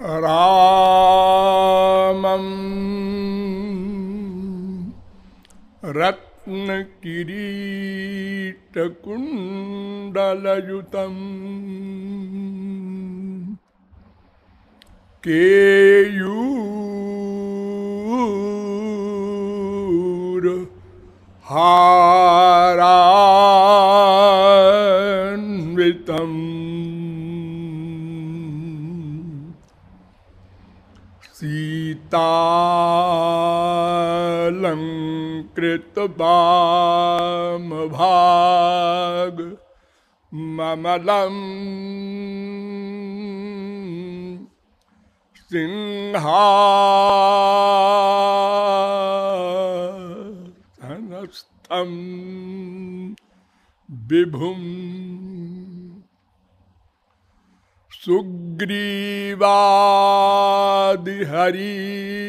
रामं रत्नकिरीटकुण्डलयुतं केयूरहारान्वितम् सीतालंकृतवामभाग ममलं सिंहासनस्थं विभुं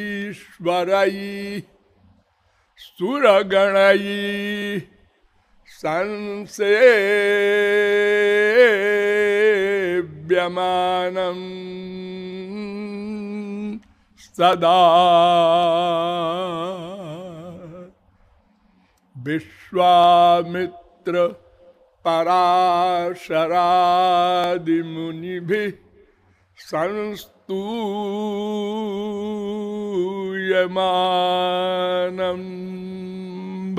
सुग्रीवादिहरीश्वरैः सुरगणैः संसेव्यमानं सदा विश्वामित्र पराशरादिमुनिभिः संस्तूयमानं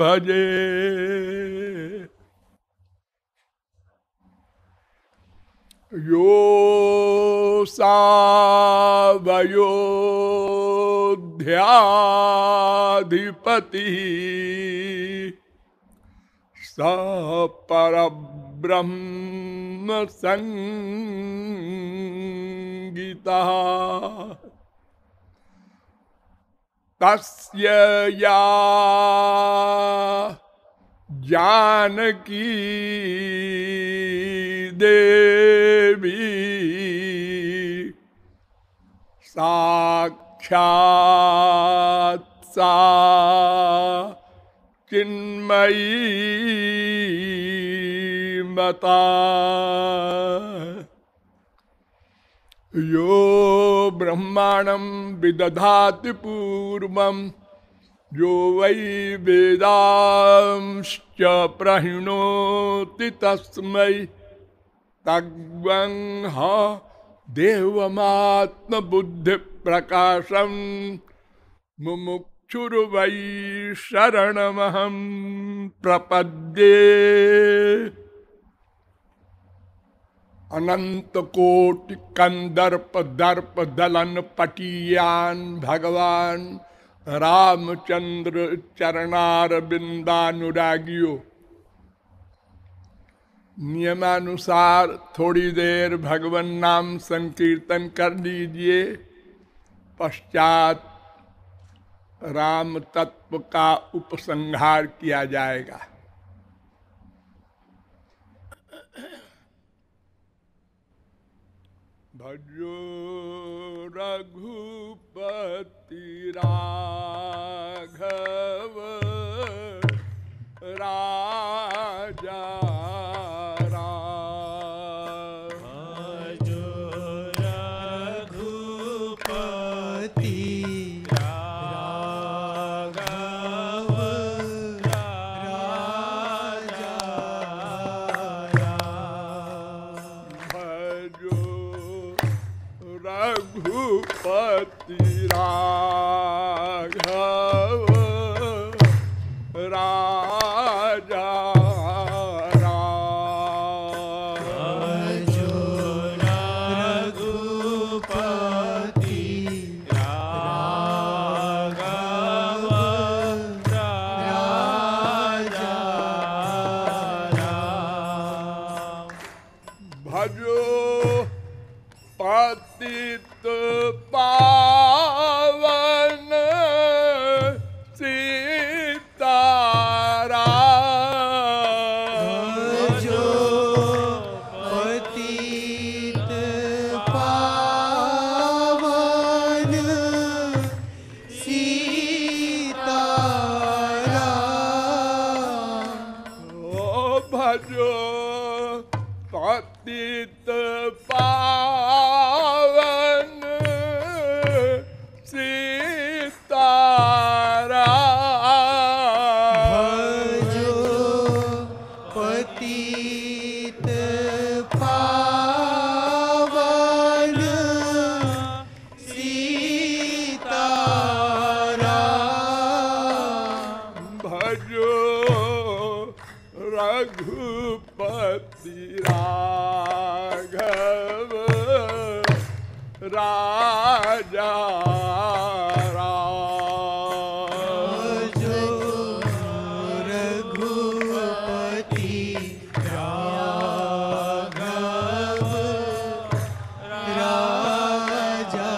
भजे। योऽसावयोध्याधिपतिः स परब्रह्म संगीतः तस्य या जानकी देवी साक्षात् सा चिन्मयी मता यो ब्रह्माणं विदधाति पूर्वं यो वै वेदांश्च प्रहिणोति तस्मै तद्वंह देवमात्मबुद्धिप्रकाशं मुमुक्षुर्वै शरणमहं प्रपद्ये। अनंत कोटि कंदर्प दर्प दलन पटियान भगवान रामचंद्र चरणारविंदानुरागियों, नियमानुसार थोड़ी देर भगवान नाम संकीर्तन कर लीजिए। पश्चात राम तत्व का उपसंहार किया जाएगा। भजो रघुपति राघव राजा राम। भजो रघुपति राघव राजा राम। भजो रघुपति राघव राजा राम। भजो रघुपति राघव राजा राम। भजो पतित पावन सीताराम। भजो पतित पावन सीताराम। ओ भजो पतित पावन भजो रघुपति राघव राजा राम। जो रघुपति राघव राजा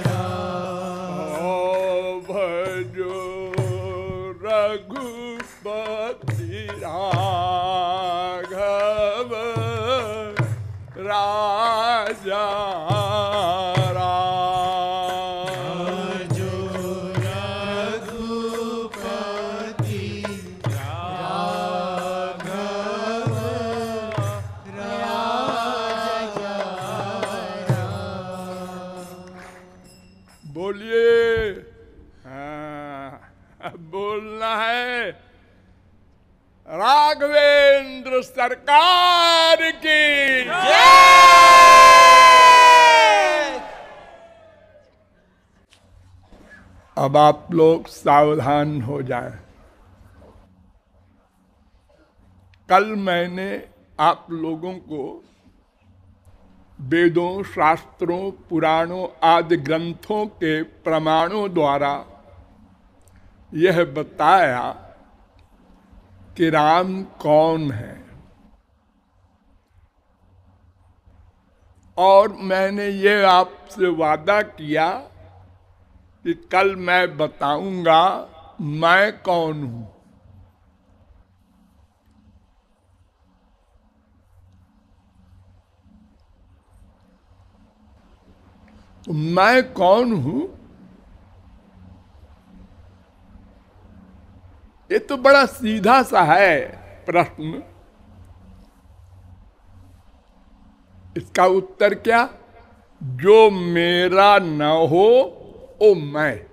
राम। भजो रघुपति राघव राजा राम। जो रघुपति राघव राजा राम। बोलिए। हाँ, बोलना है। राघवेंद्र सरकार की अब आप लोग सावधान हो जाएं। कल मैंने आप लोगों को वेदों, शास्त्रों, पुराणों आदि ग्रंथों के प्रमाणों द्वारा यह बताया कि राम कौन है, और मैंने ये आपसे वादा किया कि कल मैं बताऊंगा मैं कौन हूं। तो मैं कौन हूं, ये तो बड़ा सीधा सा है प्रश्न। इसका उत्तर क्या? जो मेरा न हो वो मैं।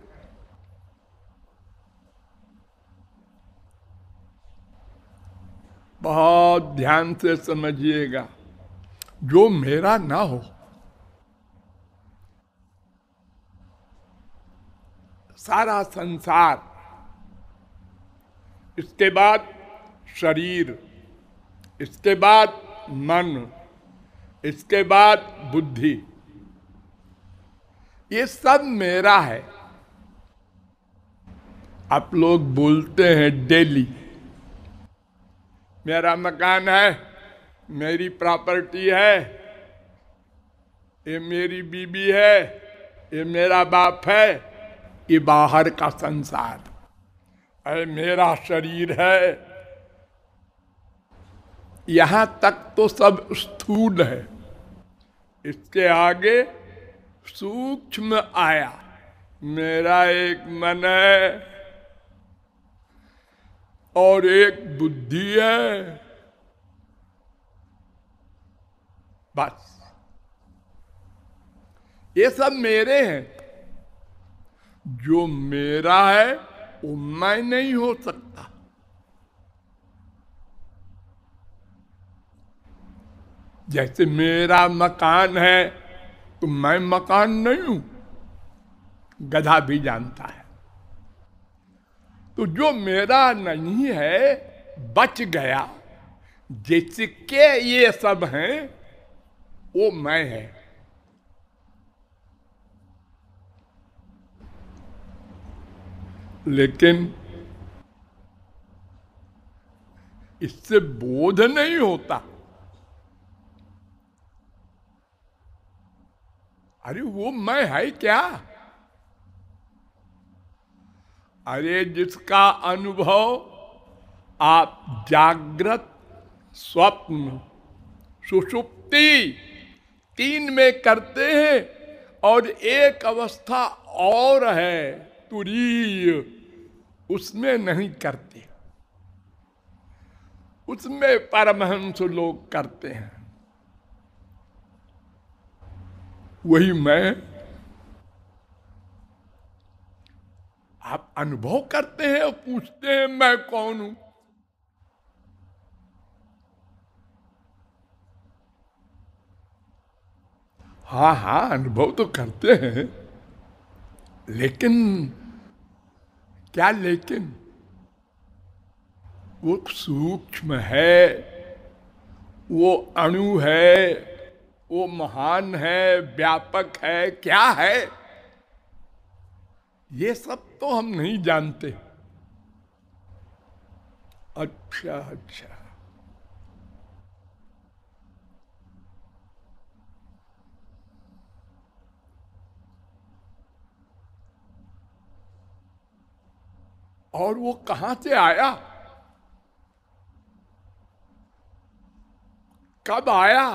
बहुत ध्यान से समझिएगा। जो मेरा ना हो, सारा संसार, इसके बाद शरीर, इसके बाद मन, इसके बाद बुद्धि, ये सब मेरा है। आप लोग बोलते हैं डेली, मेरा मकान है, मेरी प्रॉपर्टी है, ये मेरी बीबी है, ये मेरा बाप है, ये बाहर का संसार, अरे मेरा शरीर है। यहां तक तो सब स्थूल है। इसके आगे सूक्ष्म आया, मेरा एक मन है और एक बुद्धि है, बस ये सब मेरे हैं। जो मेरा है वो मैं नहीं हो सकता। जैसे मेरा मकान है तो मैं मकान नहीं हूं, गधा भी जानता है। तो जो मेरा नहीं है बच गया, जिसके ये सब हैं वो मैं है। लेकिन इससे बोध नहीं होता। अरे वो मैं है क्या? अरे जिसका अनुभव आप जागृत, स्वप्न, सुषुप्ति 3 में करते हैं, और एक अवस्था और है तुरीय, उसमें नहीं करते। उसमें परमहंस लोग करते हैं। वही मैं। आप अनुभव करते हैं और पूछते हैं मैं कौन हूं। हाँ हाँ, अनुभव तो करते हैं, लेकिन क्या लेकिन? वो सूक्ष्म है, वो अणु है, वो महान है, व्यापक है, क्या है, ये सब तो हम नहीं जानते। अच्छा अच्छा, और वो कहां से आया, कब आया,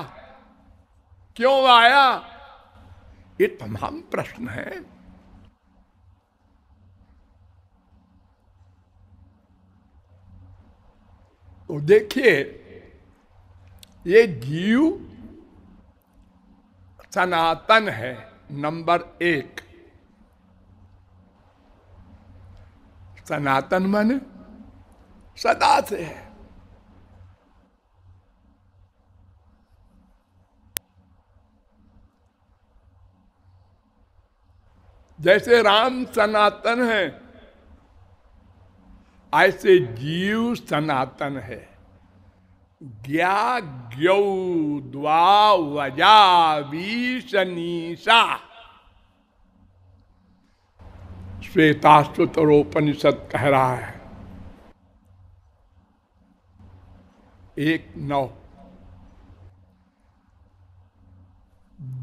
क्यों आया, ये तमाम प्रश्न है। तो देखिए, ये जीव सनातन है, नंबर एक। सनातन माने सदा से है। जैसे राम सनातन है, ऐसे जीव सनातन है। ज्ञा ज्ञौ द्वा वजा वीशनीषा, श्वेताश्वतरोपनिषद कह रहा है 1:9।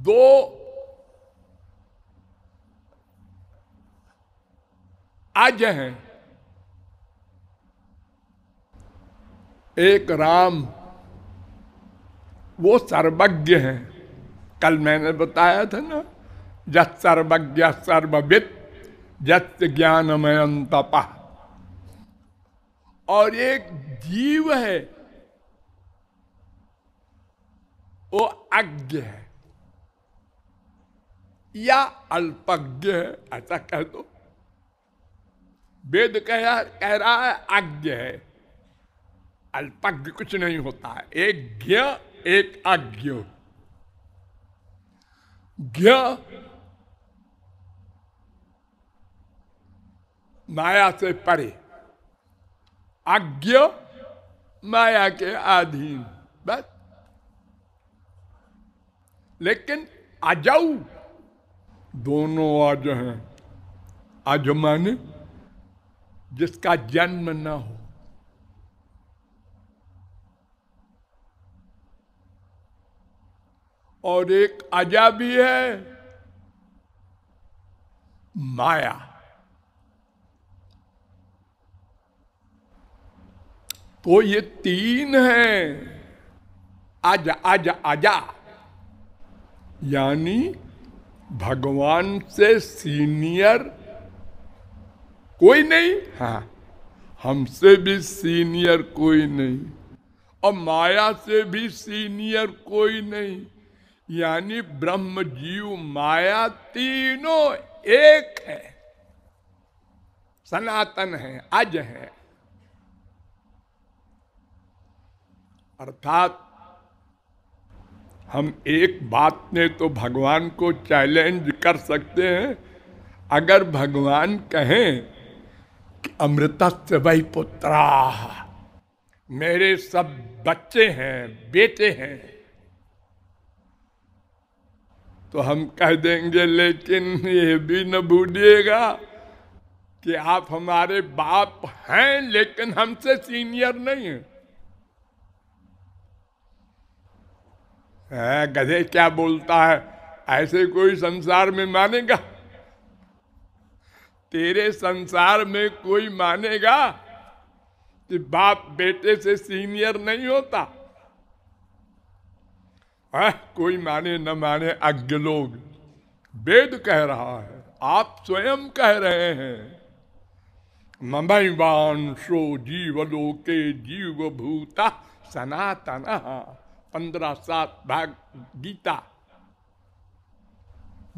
दो अज हैं, एक राम, वो सर्वज्ञ हैं। कल मैंने बताया था ना, यत् सर्वज्ञ सर्ववित् यत् ज्ञानमयं तपः। और एक जीव है, वो अज्ञ है या अल्पज्ञ है, ऐसा कह दो। वेद कह रहा है अज्ञ है, अल्पज्ञ कुछ नहीं होता है। एक ज्ञ एक अज्ञ। ज्ञ माया से परे, अज्ञ माया के अधीन, बस। लेकिन अजऊ, दोनों अज हैं। अज माने जिसका जन्म न हो, और एक अजा भी है, माया। तो ये तीन हैं, अज अज अजा, यानी भगवान से सीनियर कोई नहीं। हाँ, हमसे भी सीनियर कोई नहीं, और माया से भी सीनियर कोई नहीं। यानी ब्रह्म जीव माया तीनों एक है, सनातन है, अज है। अर्थात हम एक बात में तो भगवान को चैलेंज कर सकते हैं। अगर भगवान कहें कि अमृतस्य वै पुत्राः, मेरे सब बच्चे हैं, बेटे हैं, तो हम कह देंगे लेकिन ये भी न भूलिएगा कि आप हमारे बाप हैं, लेकिन हमसे सीनियर नहीं हैं। गधे क्या बोलता है, ऐसे कोई संसार में मानेगा? तेरे संसार में कोई मानेगा कि बाप बेटे से सीनियर नहीं होता? कोई माने न माने, अज्ञ लोग। वेद कह रहा है, आप स्वयं कह रहे हैं, ममैवांशो जीवलोके जीवभूता सनातनः, 15:7 भाग गीता।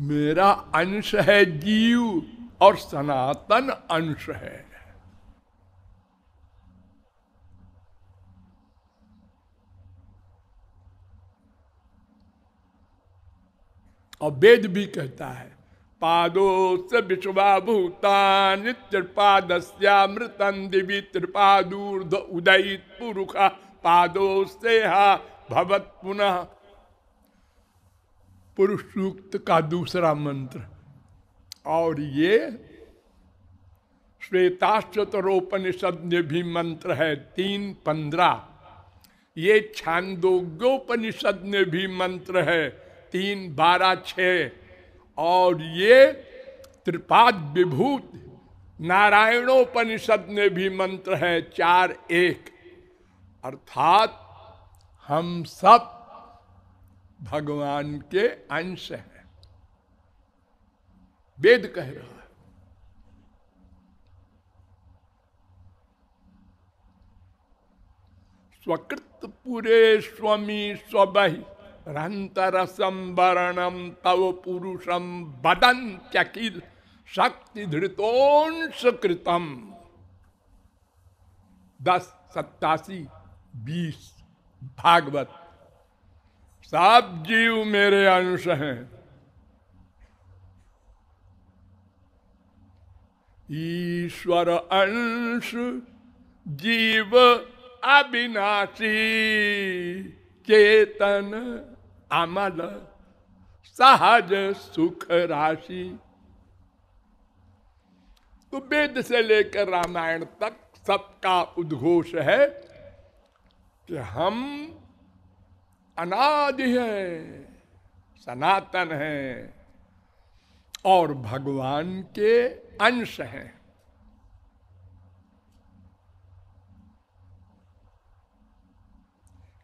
मेरा अंश है जीव, और सनातन अंश है। और वेद भी कहता है पादोस्य विश्वाभूतानि त्रिपादस्यामृतं दिवि त्रिपादूर्ध उदयित पुरुषः पादोस्तेहा भवत् पुनः। पुरुष सूक्त का दूसरा मंत्र। और ये श्वेताश्वतरोपनिषद में भी मंत्र है 3:15। ये छांदोग्योपनिषद में भी मंत्र है 3:12-6। और ये त्रिपाद विभूत नारायणोपनिषद में भी मंत्र है 4:1। अर्थात हम सब भगवान के अंश हैं, वेद कह रहा है। स्वकृत पुरे स्वमी स्वबहि रंतरसम वरणम तव पुरुषम बदंत्यखिल शक्ति धृतोंश कृतम। 10:87-20 भागवत। सब जीव मेरे अंश हैं। ईश्वर अंश जीव अविनाशी चेतन अमल सहज सुख राशि। तो वेद से लेकर रामायण तक सबका उद्घोष है कि हम अनादि हैं, सनातन हैं और भगवान के अंश हैं।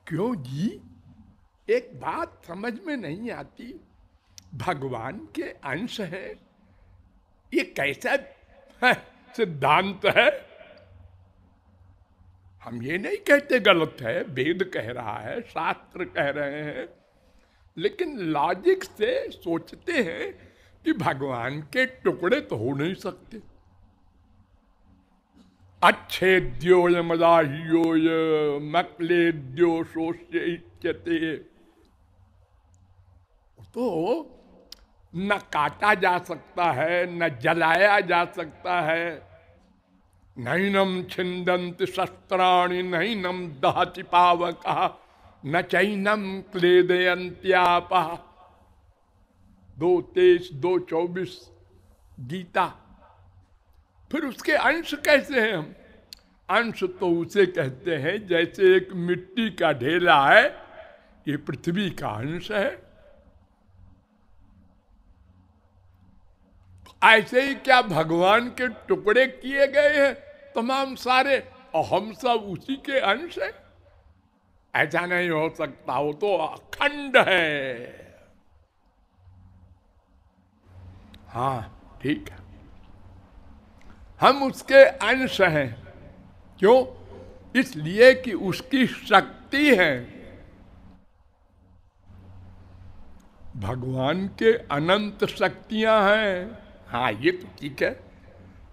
क्यों जी? एक बात समझ में नहीं आती, भगवान के अंश है, ये कैसा सिद्धांत है? हम ये नहीं कहते गलत है, वेद कह रहा है, शास्त्र कह रहे हैं, लेकिन लॉजिक से सोचते हैं कि भगवान के टुकड़े तो हो नहीं सकते। अच्छेद्योय मदाह्योय मक्लेद्यो शोष्य इच्यते। तो न काटा जा सकता है, न जलाया जा सकता है। नैनम छिंदंत शस्त्राणि नैनम दहति पावकः न चैनम क्लेदयन्त्यापः। 2:23, 2:24 गीता। फिर उसके अंश कैसे हैं हम? अंश तो उसे कहते हैं जैसे एक मिट्टी का ढेला है, ये पृथ्वी का अंश है। ऐसे ही क्या भगवान के टुकड़े किए गए हैं तमाम सारे, और हम सब उसी के अंश हैं? ऐसा नहीं हो सकता, वो तो अखंड है। हाँ ठीक है, हम उसके अंश हैं। क्यों? इसलिए कि उसकी शक्ति है। भगवान के अनंत शक्तियां हैं। हाँ ये तो ठीक है।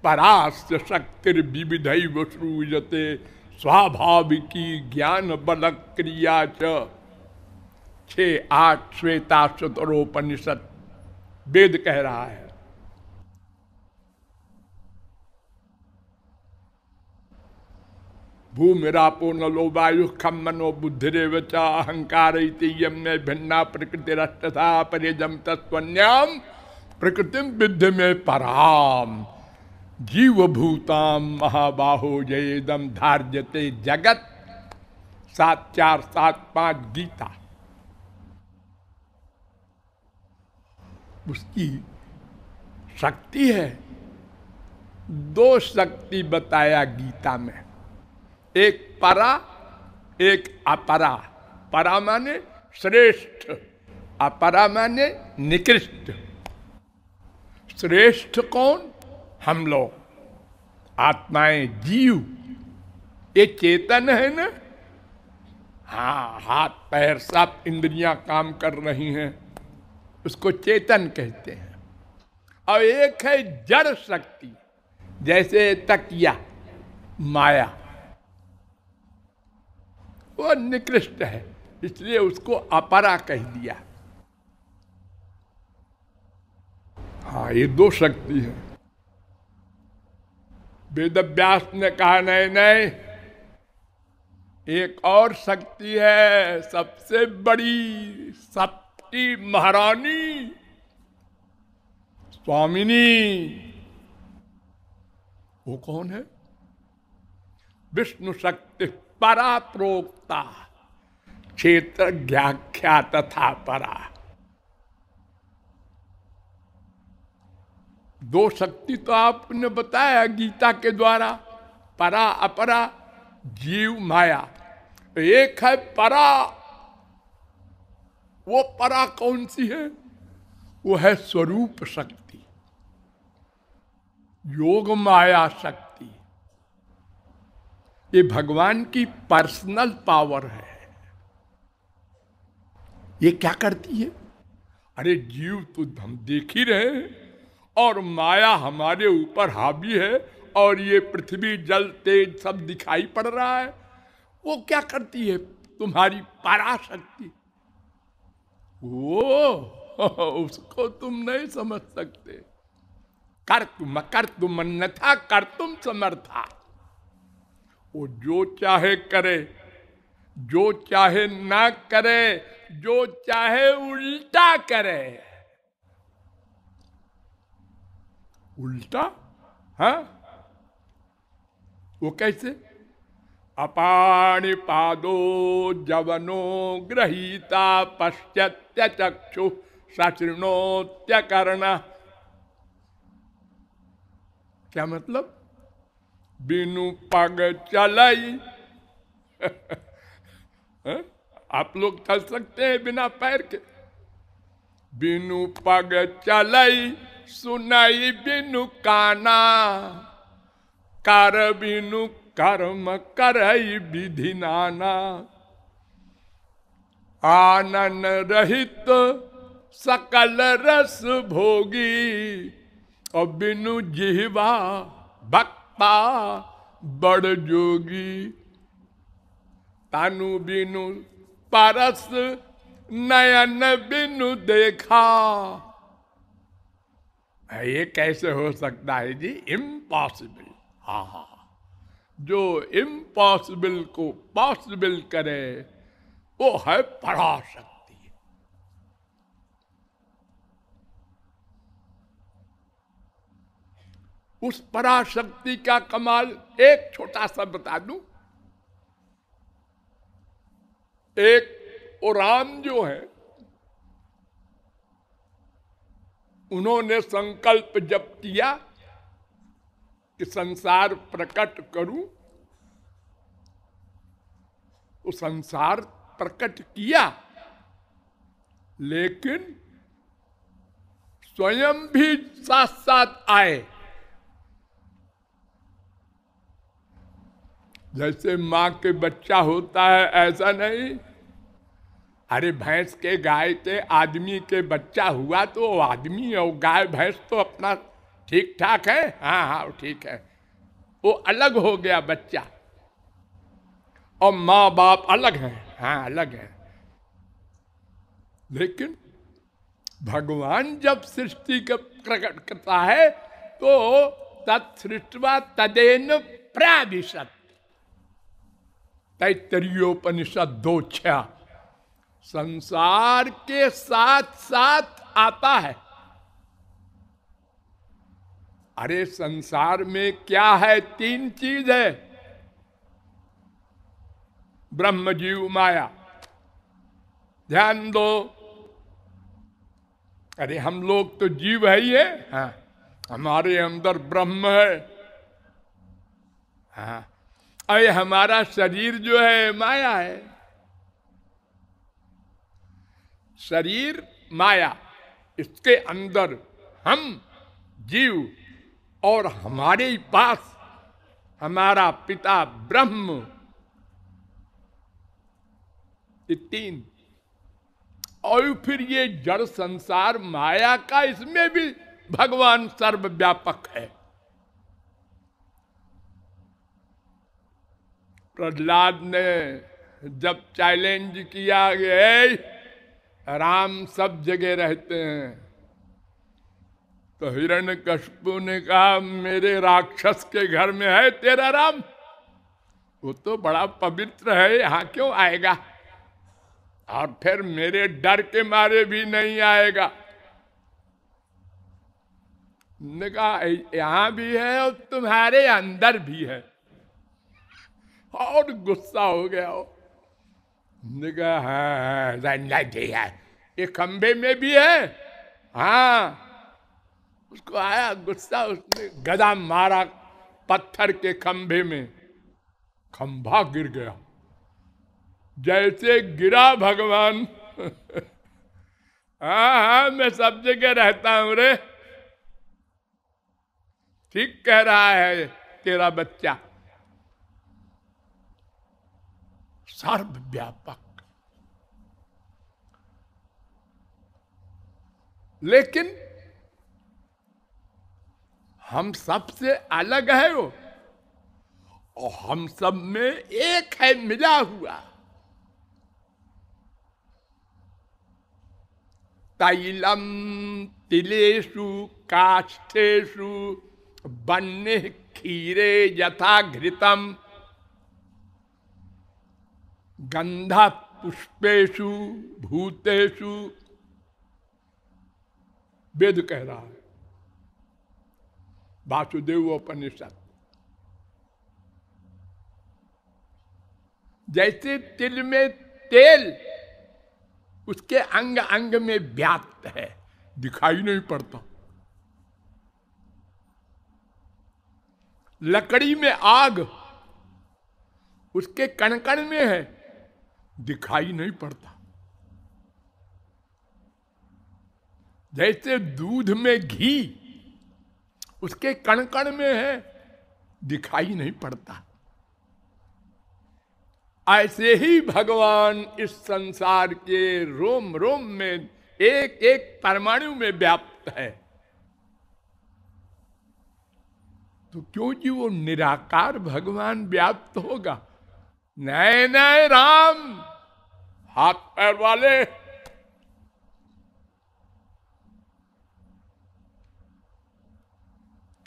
परास्य शक्तिर विविधैव श्रूयते स्वाभाविकी ज्ञान बल क्रिया च। 6:8 श्वेताश्वतरोपनिषद वेद कह रहा है। भूमिरापो नलो वायु खम मनो बुद्धिरेव च अहंकार इत्ययं में भिन्ना प्रकृतिरष्टधा परिजम तत्वन्याम प्रकृतिम विद्ध में पराम जीवभूताम महाबाहो जयेदम धार्यते जगत। 7:4-7:5 गीता। उसकी शक्ति है। 2 शक्ति बताया गीता में, एक परा एक अपरा। परा माने श्रेष्ठ, अपरा माने निकृष्ट। श्रेष्ठ कौन? हम लोग आत्माएं, जीव। ये चेतन है ना। हाँ, हाथ पैर सब इंद्रियां काम कर रही हैं, उसको चेतन कहते हैं। और एक है जड़ शक्ति, जैसे तकिया, माया, वो निकृष्ट है, इसलिए उसको अपरा कह दिया। हाँ, ये दो शक्ति है। वेद व्यास ने कहा नहीं नहीं, एक और शक्ति है सबसे बड़ी, सबकी महारानी, स्वामिनी। वो कौन है? विष्णु शक्ति परा प्रोक्ता, क्षेत्र व्याख्या तथा परा। दो शक्ति तो आपने बताया गीता के द्वारा, परा अपरा, जीव माया। एक है परा। वो परा कौन सी है? वो है स्वरूप शक्ति, योग माया शक्ति। ये भगवान की पर्सनल पावर है। ये क्या करती है? अरे जीव तो हम देख ही रहे हैं, और माया हमारे ऊपर हावी है, और ये पृथ्वी जल तेज सब दिखाई पड़ रहा है। वो क्या करती है? तुम्हारी पराशक्ति। वो उसको तुम नहीं समझ सकते। कर तुम अन्यथा कर तुम समर्था। वो जो चाहे करे, जो चाहे ना करे, जो चाहे उल्टा करे। उल्टा? हाँ, वो कैसे? अपाणि पादो जवनो गृहीता पश्यत्य चक्षु सशृणोत्य कर्ण। क्या मतलब? बिनु पग चलई। आप लोग चल सकते हैं बिना पैर के? बिनु पग चलई सुनई बिनु काना, कर बिनु कर्म करई विधि नाना। आनन रहित सकल रस भोगी, और बिनु जिह्वा भक्ता बड़ जोगी। तानु बिनु परस नयन बिनु देखा। ये कैसे हो सकता है जी? इम्पॉसिबल। हाँ हाँ, जो इम्पॉसिबल को पॉसिबल करे वो है पराशक्ति। उस पराशक्ति का कमाल एक छोटा सा बता दूं। एक वो राम जो है, उन्होंने संकल्प जब किया कि संसार प्रकट करूं, तो संसार प्रकट किया, लेकिन स्वयं भी साथ साथ आए। जैसे माँ के बच्चा होता है ऐसा नहीं। अरे भैंस के, गाय के, आदमी के बच्चा हुआ तो आदमी और गाय भैंस तो अपना ठीक ठाक है। हाँ हाँ ठीक है, वो अलग हो गया बच्चा, और माँ बाप अलग हैं। हाँ अलग है। लेकिन भगवान जब सृष्टि का प्रकट करता है तो तत्सृष्टवा तदेन प्राविशत, तैत्तरीयोपनिषद 2:6। संसार के साथ साथ आता है। अरे संसार में क्या है? 3 चीज है, ब्रह्म जीव माया। ध्यान दो। अरे हम लोग तो जीव है ही है। हाँ, हमारे अंदर ब्रह्म है। हाँ, अरे हमारा शरीर जो है माया है। शरीर माया, इसके अंदर हम जीव, और हमारे पास हमारा पिता ब्रह्म। ये 3। और फिर ये जड़ संसार माया का, इसमें भी भगवान सर्वव्यापक है। प्रहलाद ने जब चैलेंज किया कि राम सब जगह रहते हैं, तो हिरण्यकशिपु ने कहा मेरे राक्षस के घर में है तेरा राम, वो तो बड़ा पवित्र है, यहाँ क्यों आएगा, और फिर मेरे डर के मारे भी नहीं आएगा। ने कहा यहाँ भी है और तुम्हारे अंदर भी है, और गुस्सा हो गया हो। ने कहा हाँ ये खंबे में भी है, हाँ। उसको आया गुस्सा, उसने गदा मारा पत्थर के खंभे में, खंभा गिर गया। जैसे गिरा भगवान हाँ हाँ मैं सब जगह रहता हूं रे, ठीक कह रहा है तेरा बच्चा। सर्वव्यापक, लेकिन हम सबसे अलग है वो, और हम सब में एक है मिला हुआ। तैलम तिलेषु काष्ठेषु बन्ने क्षीरे यथा घृतम गंधा पुष्पेषु भूतेषु, वेद कह रहा है, वासुदेव उपनिषद। जैसे तिल में तेल उसके अंग अंग में व्याप्त है, दिखाई नहीं पड़ता। लकड़ी में आग उसके कण कण में है, दिखाई नहीं पड़ता। जैसे दूध में घी उसके कण कण में है, दिखाई नहीं पड़ता। ऐसे ही भगवान इस संसार के रोम रोम में, एक एक परमाणु में व्याप्त है। तो क्यों जी वो निराकार भगवान व्याप्त होगा? नए नए राम हाथ पैर वाले,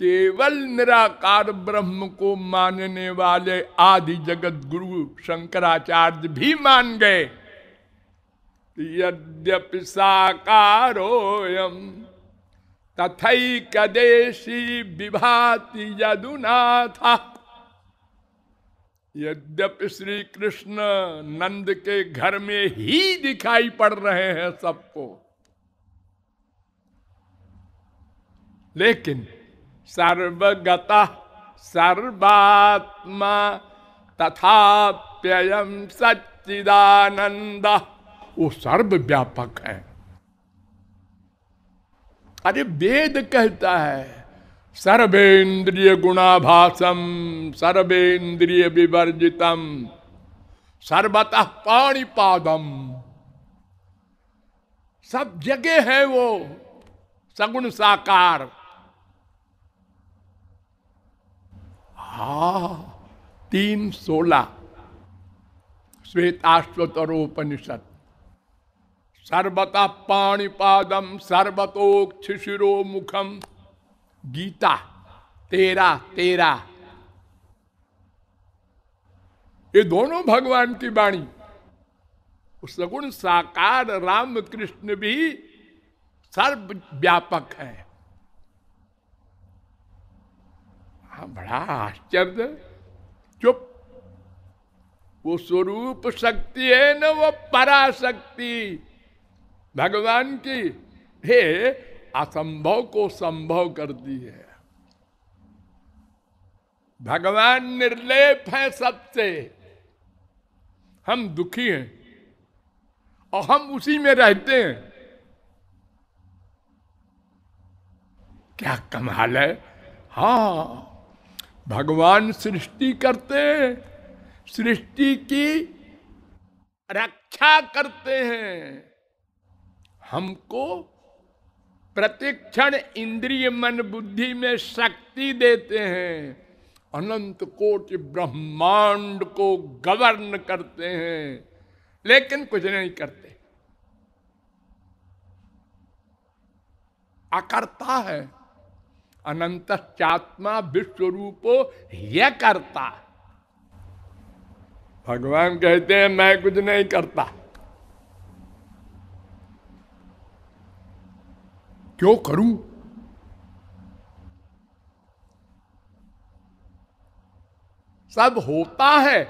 केवल निराकार ब्रह्म को मानने वाले आदि जगत गुरु शंकराचार्य भी मान गए। यद्यपि साकारोऽयं तथैकदेशी विभाति यदुनाथ। यद्यपि श्री कृष्ण नंद के घर में ही दिखाई पड़ रहे हैं सबको, लेकिन सर्वगतः सर्वात्मा तथाप्ययं सच्चिदानंद, वो सर्वव्यापक है। अरे वेद कहता है सर्वेन्द्रिय गुणाभासम सर्वेन्द्रिय विवर्जितम सर्वतः पाणिपादम। सब जगह है वो सगुण साकार। 3:16 श्वेताश्वतरोपनिषद। सर्वतः पाणिपादम सर्वतोक्षिशिरो मुखम। गीता 13:13। ये दोनों भगवान की वाणी। सगुण साकार राम कृष्ण भी सर्वव्यापक है। हाँ, बड़ा आश्चर्य। चुप, वो स्वरूप शक्ति है ना, वो पराशक्ति भगवान की, हे असंभव को संभव करती है। भगवान निर्लेप है सबसे। हम दुखी हैं और हम उसी में रहते हैं। क्या कमाल है। हाँ, भगवान सृष्टि करते हैं, सृष्टि की रक्षा करते हैं, हमको प्रतिक्षण इंद्रिय मन बुद्धि में शक्ति देते हैं, अनंत कोटि ब्रह्मांड को गवर्न करते हैं, लेकिन कुछ नहीं करते। अकर्ता है। अनंतश्चात्मा विश्वरूपो यह करता। भगवान कहते हैं मैं कुछ नहीं करता। क्यों करूं? सब होता है,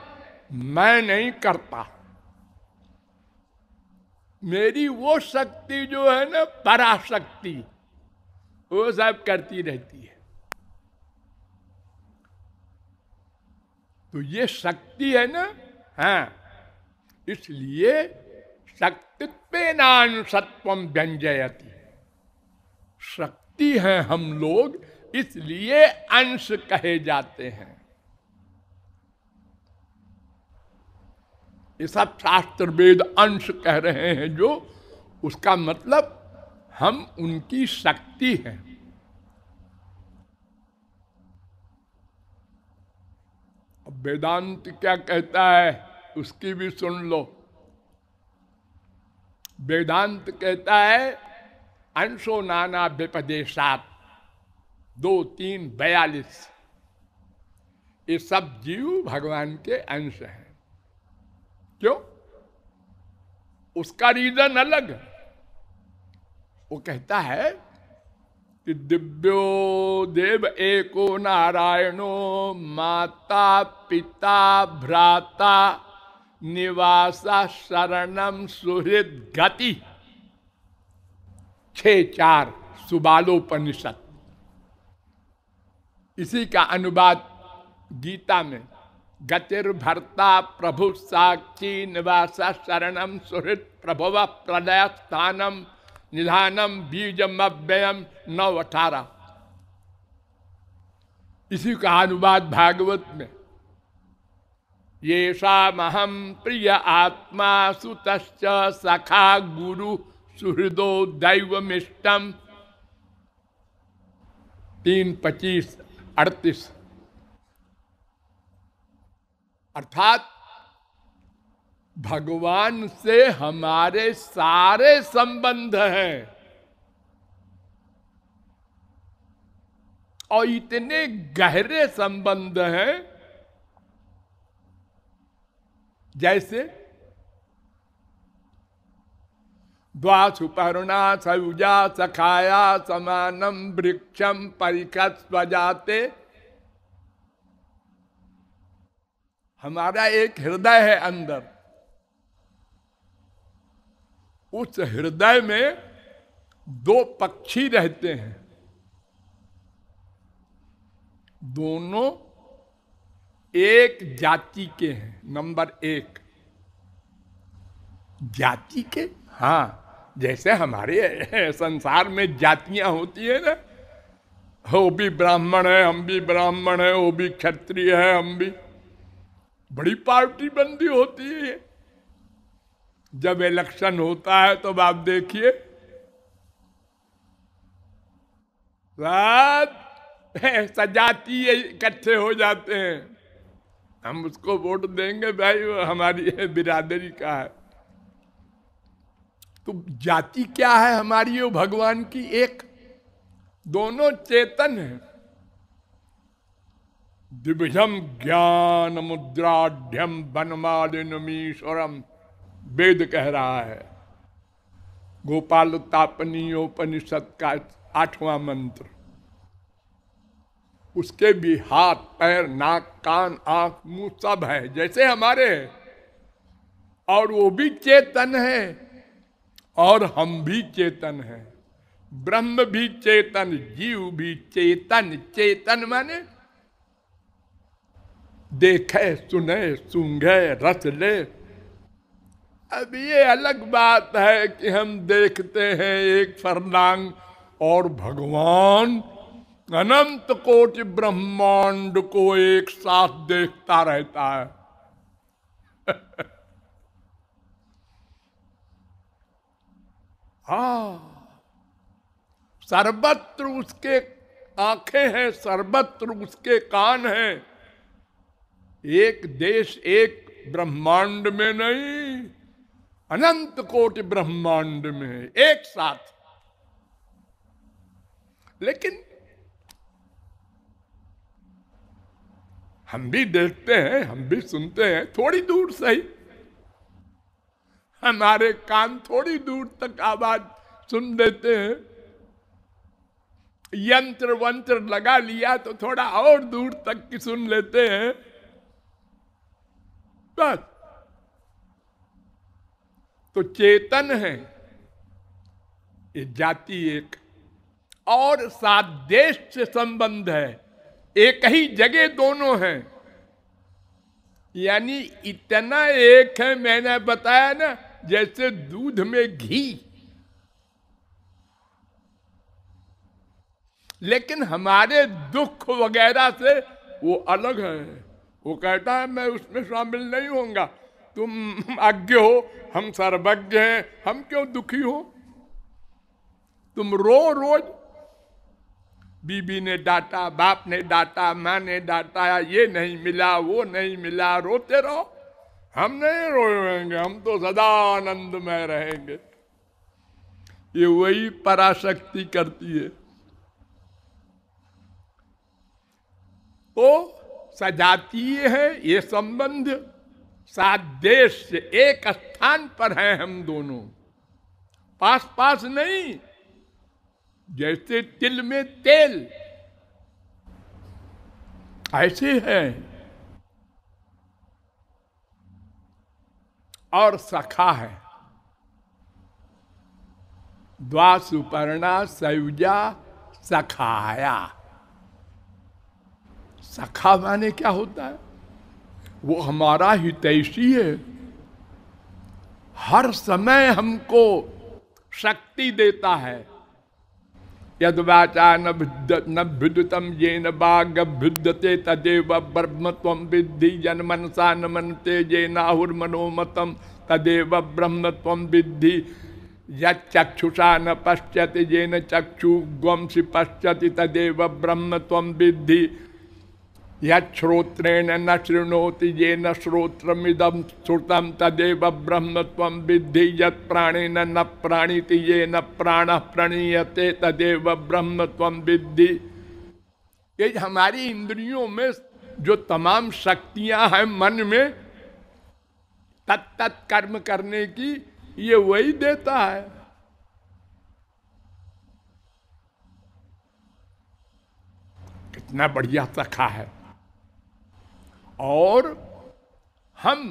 मैं नहीं करता। मेरी वो शक्ति जो है ना, पराशक्ति, वो सब करती रहती है। तो ये शक्ति है ना, हाँ, इसलिए शक्तित्वेनांशत्वं व्यंजयति। शक्ति है हम लोग, इसलिए अंश कहे जाते हैं। ये सब शास्त्र वेद अंश कह रहे हैं जो, उसका मतलब हम उनकी शक्ति हैं। अब वेदांत क्या कहता है उसकी भी सुन लो। वेदांत कहता है अंशो नाना व्यपदेशात 2, 3, 42, ये सब जीव भगवान के अंश हैं। क्यों? उसका रीजन अलग है। वो कहता है कि दिव्यो देव एको नारायणो माता पिता भ्राता निवासा शरणम सुहृद गति। 6:4 सुबालोपनिषद। इसी का अनुवाद गीता में गतिर्भर्ता प्रभु साक्षी निवासा शरणम सुहृद प्रभव प्रलय स्थानम निधानम बीजम अव्ययम 9:18। इसी का अनुवाद भागवत में येषा महम प्रिय आत्मा सुतश्च सखा गुरु सुहृदो दैवमिष्टम 3:25-38। अर्थात भगवान से हमारे सारे संबंध हैं और इतने गहरे संबंध हैं जैसे द्वासुपर्णा सयुजा सखाया समानम वृक्षम परिखत स्वजाते। हमारा एक हृदय है अंदर, उस हृदय में 2 पक्षी रहते हैं, दोनों एक जाति के हैं। नंबर 1 जाति के, हाँ, जैसे हमारे संसार में जातियां होती है ना, वो भी ब्राह्मण है, हम भी ब्राह्मण है, वो भी क्षत्रिय है, हम भी। बड़ी पार्टी बंदी होती है। जब इलेक्शन होता है तो आप देखिए सजाती इकट्ठे हो जाते हैं, हम उसको वोट देंगे भाई, वो हमारी बिरादरी का है। तो जाति क्या है हमारी? वो भगवान की एक, दोनों चेतन है। दिव्यम ज्ञान मुद्राढ़ वनमालिनीश्वरम, वेद कह रहा है। गोपालोपनिषद का 8वां मंत्र। उसके भी हाथ पैर नाक कान आंख मुंह सब है जैसे हमारे, और वो भी चेतन है और हम भी चेतन हैं। ब्रह्म भी चेतन, जीव भी चेतन। चेतन माने देखे सुने सूंघे रस ले। अब ये अलग बात है कि हम देखते हैं एक फरलांग, और भगवान अनंत कोटि ब्रह्मांड को एक साथ देखता रहता है। हाँ, सर्वत्र उसके आंखें हैं, सर्वत्र उसके कान हैं। एक देश एक ब्रह्मांड में नहीं, अनंत कोटि ब्रह्मांड में एक साथ। लेकिन हम भी देखते हैं, हम भी सुनते हैं, थोड़ी दूर सही। हमारे कान थोड़ी दूर तक आवाज सुन लेते हैं। यंत्र वंत्र लगा लिया तो थोड़ा और दूर तक की सुन लेते हैं, बस। तो चेतन है ये जाति एक, और सात देश से संबंध है, एक ही जगह दोनों हैं। यानी इतना एक है, मैंने बताया ना, जैसे दूध में घी। लेकिन हमारे दुख वगैरह से वो अलग है। वो कहता है मैं उसमें शामिल नहीं होऊंगा, तुम आज्ञ हो, हम सर्वज्ञ हैं, हम क्यों दुखी हो। तुम रो रोज, बीबी ने डांटा, बाप ने डांटा, माँ ने डांटा, ये नहीं मिला, वो नहीं मिला, रोते रहो। हम नहीं रोएंगे, हम तो सदा आनंद में रहेंगे। ये वही पराशक्ति करती है। तो सजातीय है ये संबंध, सात देश से एक स्थान पर हैं हम दोनों, पास पास नहीं। जैसे तिल में तेल, ऐसे है। और सखा है, द्वा सुपर्णा सयुजा सखाया। सखा माने क्या होता है? वो हमारा हितैषी है, हर समय हमको शक्ति देता है। यद वाचा न विद्युतम येन वाग विद्यते तदेव ब्रह्म त्वं विद्धि, जन मनसा न मनते येनाहुर्मनोमतम तदेव ब्रह्म त्वं विद्धि। यक्षुषा न पश्यति येन चक्षुर्गुंसि पश्यति तदेव ब्रह्म त्वं विद्धि। यश्रोत्रेण न शृणोति येन श्रोत्रमिदं श्रुतं तदेव ब्रह्म त्वं विद्धि। यत्प्राणेन न प्राणीति येन प्राणः प्रणीयते तदेव ब्रह्म त्वं विद्धि। ये हमारी इंद्रियों में जो तमाम शक्तियां हैं मन में तत्त कर्म करने की, ये वही देता है। कितना बढ़िया सखा है। और हम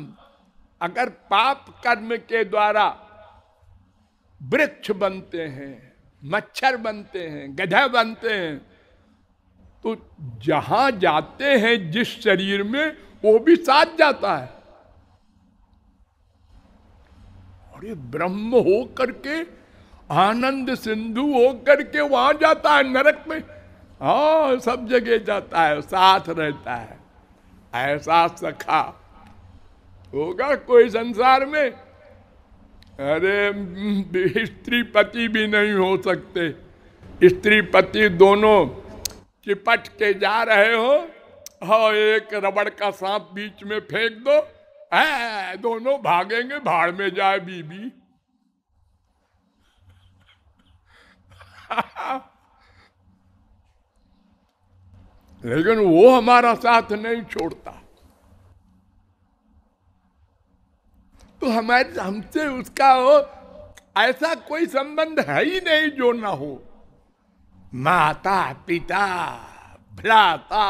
अगर पाप कर्म के द्वारा वृक्ष बनते हैं, मच्छर बनते हैं, गधा बनते हैं, तो जहां जाते हैं जिस शरीर में, वो भी साथ जाता है। और ये ब्रह्म हो करके, आनंद सिंधु हो करके वहां जाता है नरक में। हाँ, सब जगह जाता है, साथ रहता है। ऐसा सखा होगा कोई संसार में? अरे स्त्री पति भी नहीं हो सकते। स्त्री पति दोनों चिपट के जा रहे हो, हाँ, एक रबड़ का सांप बीच में फेंक दो, है दोनों भागेंगे, भाड़ में जाए बीबी। लेकिन वो हमारा साथ नहीं छोड़ता। तो हमारे हमसे उसका ऐसा कोई संबंध है ही नहीं जो ना हो। माता पिता भ्राता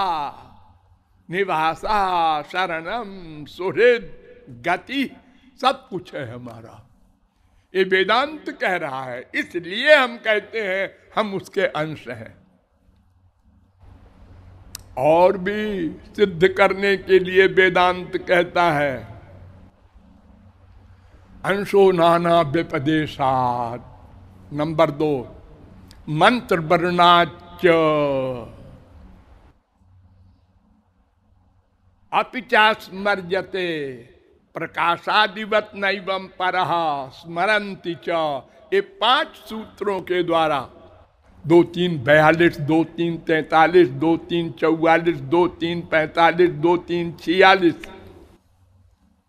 निवासा शरणम सुहृद गति, सब कुछ है हमारा। ये वेदांत कह रहा है, इसलिए हम कहते हैं हम उसके अंश हैं। और भी सिद्ध करने के लिए वेदांत कहता है अंशो नाना व्यपदेशात्। नंबर 2, मंत्र वर्णाच अपिचा स्मर्यते प्रकाशादिवत नैवं परः स्मरन्ति च। ये 5 सूत्रों के द्वारा 2 3 42, 2 3 43, 2 3 44, 2 3 45, 2 3 46,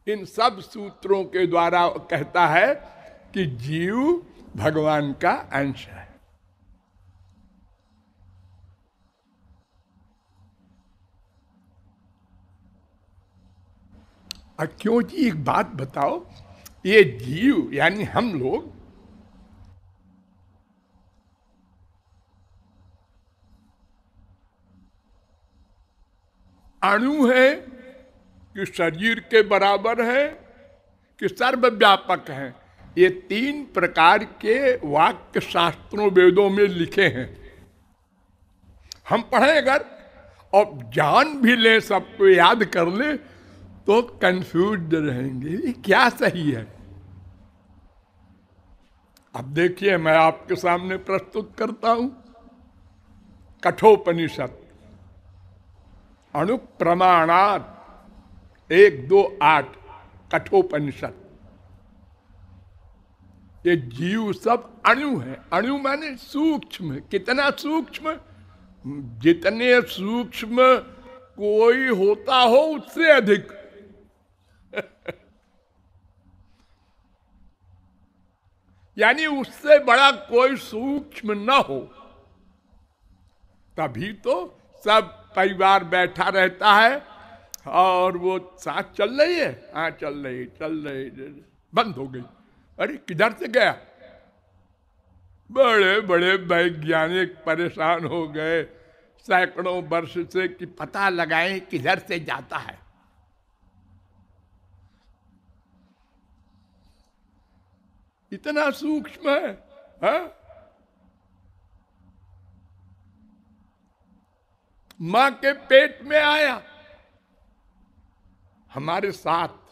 इन सब सूत्रों के द्वारा कहता है कि जीव भगवान का अंश है। क्यों जी, एक बात बताओ, ये जीव यानी हम लोग अणु है कि शरीर के बराबर है कि सर्वव्यापक है? ये 3 प्रकार के वाक्य शास्त्रों वेदों में लिखे हैं। हम पढ़ें अगर और जान भी ले, सबको याद कर ले, तो कंफ्यूज रहेंगे ये क्या सही है। अब देखिए, मैं आपके सामने प्रस्तुत करता हूं कठोपनिषद अणुप्रमाणात् 1-2-8 कठोपनिषद। ये जीव सब अणु है। अणु माने सूक्ष्म। कितना सूक्ष्म? जितने सूक्ष्म कोई होता हो उससे अधिक। यानी उससे बड़ा कोई सूक्ष्म न हो, तभी तो सब परिवार बैठा रहता है और वो साथ चल रही है, हाँ चल रही, बंद हो गई। अरे किधर से गया? बड़े बड़े वैज्ञानिक परेशान हो गए सैकड़ों वर्ष से कि पता लगाएं किधर से जाता है। इतना सूक्ष्म है, हा? मां के पेट में आया हमारे साथ।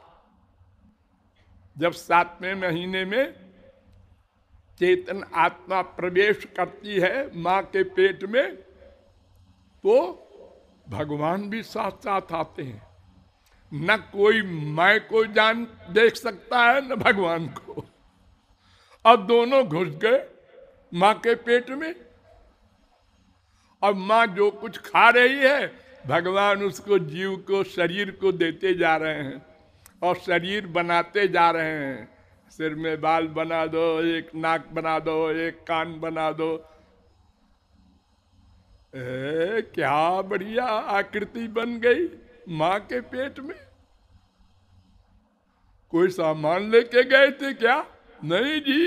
जब 7वें महीने में चेतन आत्मा प्रवेश करती है मां के पेट में, तो भगवान भी साथ साथ आते हैं। न कोई मैं को जान देख सकता है न भगवान को। अब दोनों घुस गए मां के पेट में, और मां जो कुछ खा रही है भगवान उसको, जीव को, शरीर को देते जा रहे हैं और शरीर बनाते जा रहे हैं। सिर में बाल बना दो, एक नाक बना दो, एक कान बना दो। क्या बढ़िया आकृति बन गई मां के पेट में। कोई सामान लेके गए थे क्या? नहीं जी,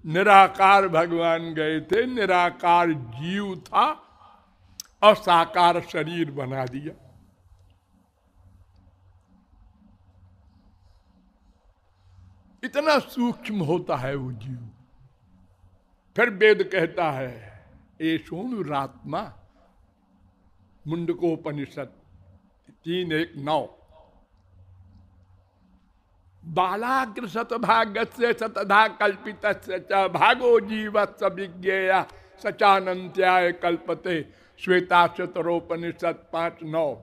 निराकार भगवान गए थे। निराकार जीव था और साकार शरीर बना दिया। इतना सूक्ष्म होता है वो जीव। फिर वेद कहता है एषोऽनुरात्मा, मुंडकोपनिषद 3:1-9, बालाग्र शतभागस्य शतधा कल्पितस्य च भागो जीवस्य विज्ञेय सचानन्त्याय कल्पते, श्वेताश्वतरोपनिषद 5:9।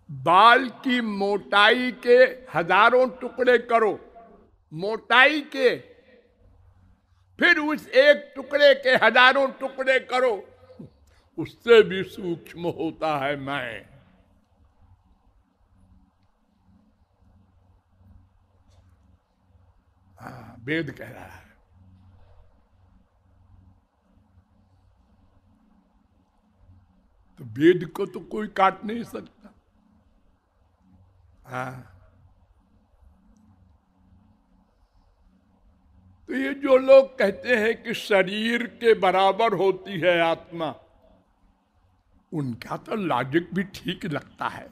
बाल की मोटाई के हजारों टुकड़े करो, मोटाई के, फिर उस एक टुकड़े के हजारों टुकड़े करो, उससे भी सूक्ष्म होता है मैं। हाँ, वेद कह रहा है। तो वेद को तो कोई काट नहीं सकता। हाँ, तो ये जो लोग कहते हैं कि शरीर के बराबर होती है आत्मा, उनका तो लॉजिक भी ठीक लगता है,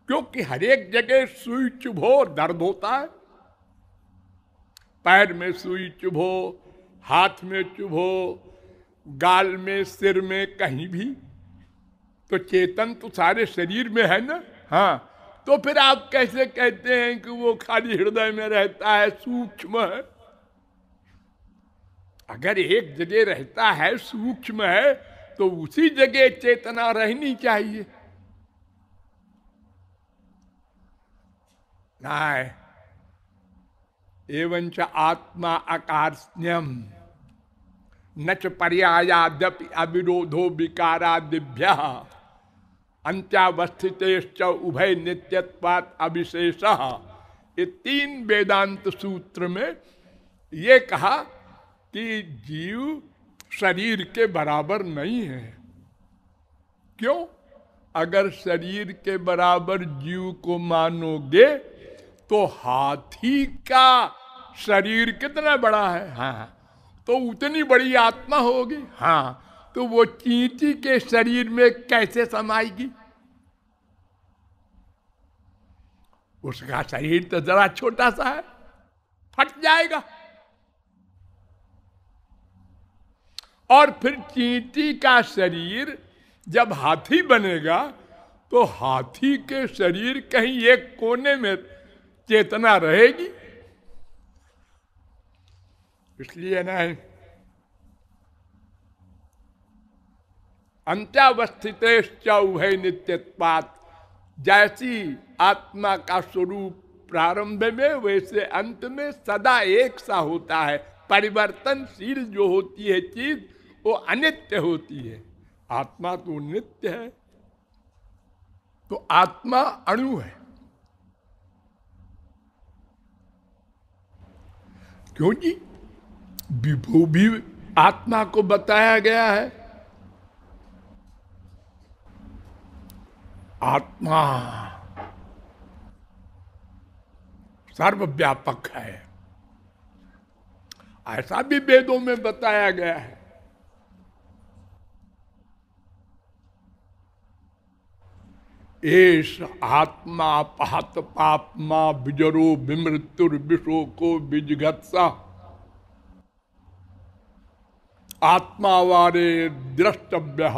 क्योंकि हर एक जगह सुई चुभो दर्द होता है। पैर में सुई चुभो, हाथ में चुभो, गाल में, सिर में, कहीं भी, तो चेतन तो सारे शरीर में है ना। हाँ, तो फिर आप कैसे कहते हैं कि वो खाली हृदय में रहता है, सूक्ष्म है? अगर एक जगह रहता है, सूक्ष्म है, तो उसी जगह चेतना रहनी चाहिए। नहीं, एवंच आत्मा अकार्ष्ण्यम न च पर्यायाद्यपि अविरोधो विकारादिभ्यः अंत्यावस्थितेश्च उभय नित्यत्वात् अविशेषः। ये 3 वेदांत सूत्र में ये कहा कि जीव शरीर के बराबर नहीं है। क्यों? अगर शरीर के बराबर जीव को मानोगे तो हाथी का शरीर कितना बड़ा है, हाँ, तो उतनी बड़ी आत्मा होगी, हाँ, तो वो चींटी के शरीर में कैसे समाएगी? उसका शरीर तो जरा छोटा सा है, फट जाएगा। और फिर चींटी का शरीर जब हाथी बनेगा तो हाथी के शरीर कहीं एक कोने में चेतना रहेगी। इसलिए ना अंत्यावस्थितेश्च उभय नित्यत्वात्, जैसी आत्मा का स्वरूप प्रारंभ में वैसे अंत में सदा एक सा होता है। परिवर्तनशील जो होती है चीज वो अनित्य होती है, आत्मा तो नित्य है। तो आत्मा अणु है, क्यों जी? विभू भी आत्मा को बताया गया है। आत्मा सर्वव्यापक है, ऐसा भी वेदों में बताया गया है। एष आत्मा पहत पापमा विजरो विमृत्युर विशोको विजगत्सा, आत्मा वारे द्रष्टव्य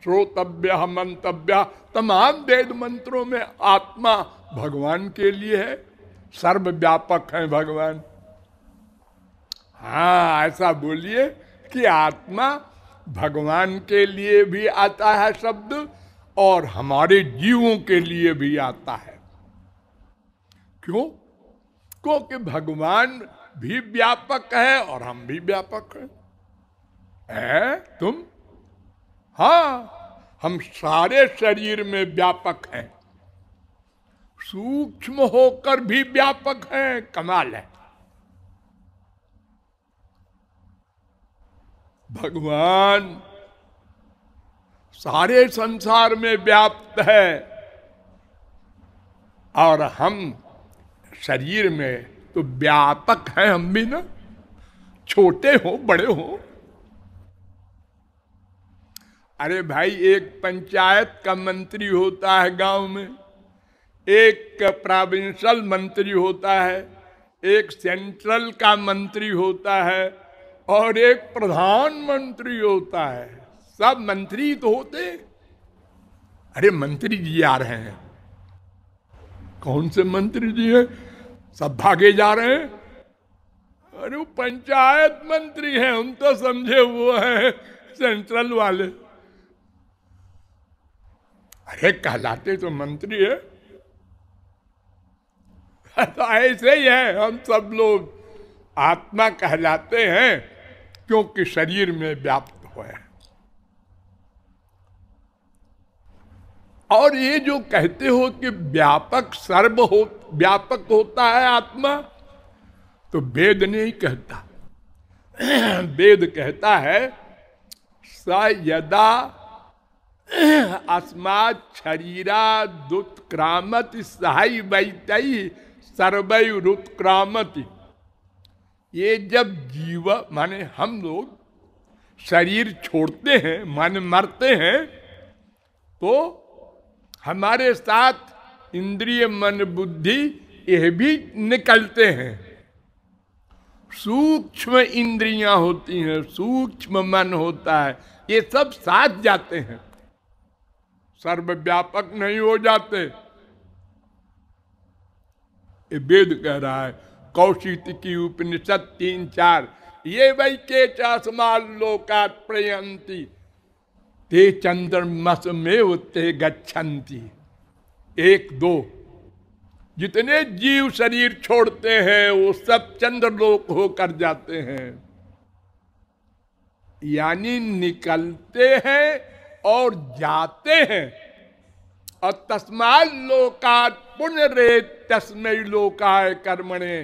श्रोतव्य मंतव्य। तमाम वेद मंत्रों में आत्मा भगवान के लिए है, सर्वव्यापक है भगवान। हाँ, ऐसा बोलिए कि आत्मा भगवान के लिए भी आता है शब्द और हमारे जीवों के लिए भी आता है। क्यों? क्योंकि भगवान भी व्यापक है और हम भी व्यापक हैं। तुम? हाँ, हम सारे शरीर में व्यापक हैं, सूक्ष्म होकर भी व्यापक हैं। कमाल है। भगवान सारे संसार में व्याप्त है और हम शरीर में तो व्यापक हैं हम भी ना, छोटे हो बड़े हो। अरे भाई, एक पंचायत का मंत्री होता है गांव में, एक प्रोविंशियल मंत्री होता है, एक सेंट्रल का मंत्री होता है और एक प्रधानमंत्री होता है। सब मंत्री तो होते। अरे मंत्री जी आ रहे हैं। कौन से मंत्री जी हैं? सब भागे जा रहे हैं। अरे वो पंचायत मंत्री हैं, हम तो समझे वो है सेंट्रल वाले। अरे कहलाते तो मंत्री है। तो ऐसे ही है, हम सब लोग आत्मा कहलाते हैं क्योंकि शरीर में व्याप्त हुए। और ये जो कहते हो कि व्यापक व्यापक होता है आत्मा, तो वेद नहीं कहता। वेद कहता है स यदा अस्मात् शरीरादुत्क्रामति सहै वैतै सर्वैरुत्क्रामति। ये जब जीव माने हम लोग शरीर छोड़ते हैं, माने मरते हैं, तो हमारे साथ इंद्रिय मन बुद्धि ये भी निकलते हैं। सूक्ष्म इंद्रियां होती हैं, सूक्ष्म मन होता है, ये सब साथ जाते हैं, सर्वव्यापक नहीं हो जाते। ये वेद कह रहा है। कौशिकी उपनिषद 3-4, ये वै के चास्माल्लोकात् प्रयन्ति ते चंद्रमसमेव ते गच्छन्ति। 1-2, जितने जीव शरीर छोड़ते हैं वो सब चंद्रलोक होकर जाते हैं, यानी निकलते हैं और जाते हैं। और तस्मात् लोकात् पुनरेत तस्मै लोकाय कर्मणे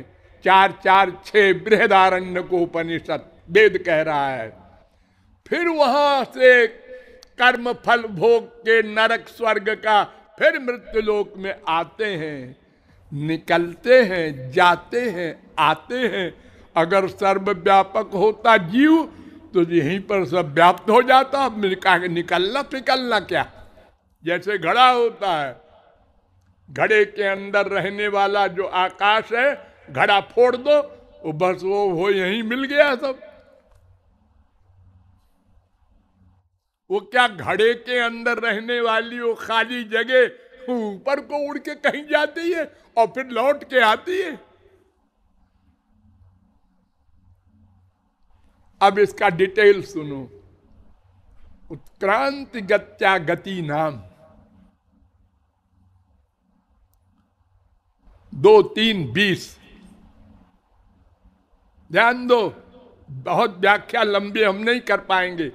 4-4-6 बृहदारण्यकोपनिषद वेद कह रहा है। फिर वहां से कर्म फल भोग के नरक स्वर्ग का, फिर मृत्यु लोक में आते हैं, निकलते हैं, जाते हैं, आते हैं। अगर सर्वव्यापक होता जीव तो यहीं पर सब व्याप्त हो जाता। अब निकलना क्या? जैसे घड़ा होता है, घड़े के अंदर रहने वाला जो आकाश है, घड़ा फोड़ दो, वो बस वो यहीं मिल गया सब। वो क्या घड़े के अंदर रहने वाली वो खाली जगह ऊपर को उड़ के कहीं जाती है और फिर लौट के आती है? अब इसका डिटेल सुनो। उत्क्रांति गत्या गति नाम 2-3-20 ध्यान दो, बहुत व्याख्या लंबी हम नहीं कर पाएंगे।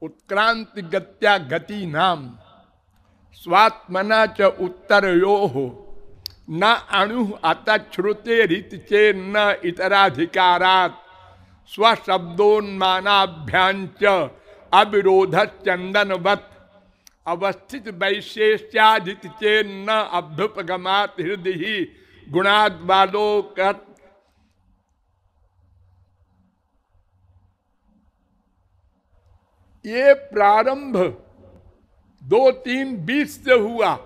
उत्क्रांति गत्या गति नाम स्वात्मना च उत्तरयो हो न अणु अतश्रुते रित चे न इतराधिकारात् स्वशब्दोन्मानाभ्यांच अविरोध चंदनवत् अवस्थित वैशेष्यादित चेन्न अभ्युपगमात् हृदि गुणाद्वालोकत्। ये प्रारंभ 2-3-20 से हुआ।